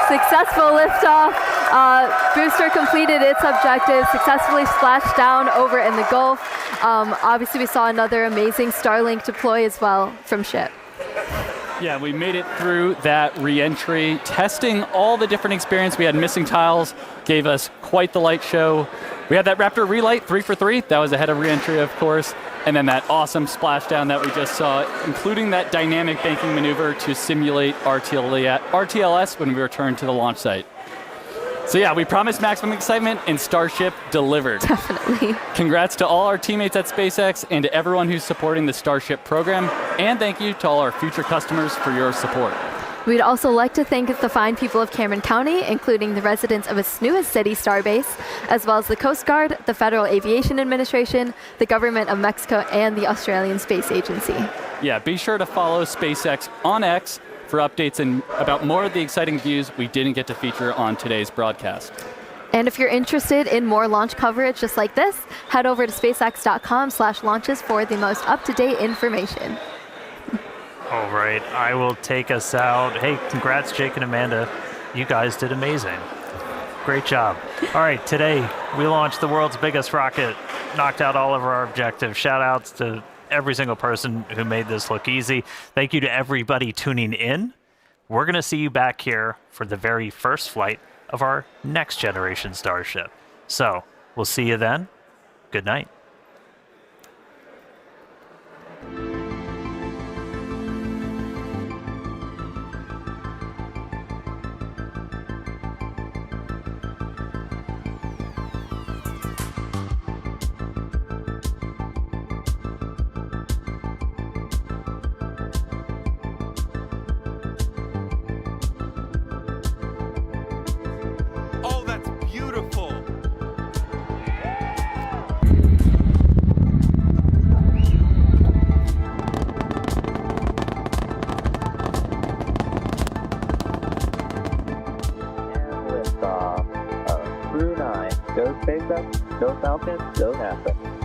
successful liftoff. Booster completed its objective, successfully splashed down over in the Gulf. Obviously, we saw another amazing Starlink deploy as well from ship. Yeah, we made it through that re-entry, testing all the different experience. We had missing tiles, gave us quite the light show. We had that Raptor relight 3 for 3. That was ahead of re-entry, of course. And then that awesome splashdown that we just saw, including that dynamic banking maneuver to simulate RTLS when we returned to the launch site. So yeah, we promised maximum excitement, and Starship delivered. Definitely. Congrats to all our teammates at SpaceX and to everyone who's supporting the Starship program. And thank you to all our future customers for your support. We'd also like to thank the fine people of Cameron County, including the residents of its newest city, Starbase, as well as the Coast Guard, the Federal Aviation Administration, the Government of Mexico, and the Australian Space Agency. Yeah, be sure to follow SpaceX on X for updates and about more of the exciting views we didn't get to feature on today's broadcast. And if you're interested in more launch coverage just like this, head over to spacex.com/launches for the most up-to-date information. All right, I will take us out. Hey, congrats, Jake and Amanda. You guys did amazing. Great job. All right, today we launched the world's biggest rocket, knocked out all of our objectives. Shout outs to every single person who made this look easy. Thank you to everybody tuning in. We're going to see you back here for the very first flight of our next generation Starship. So we'll see you then. Good night. Oh, that's beautiful. Liftoff. Crew 9. Go SpaceX, go Falcon, go NASA.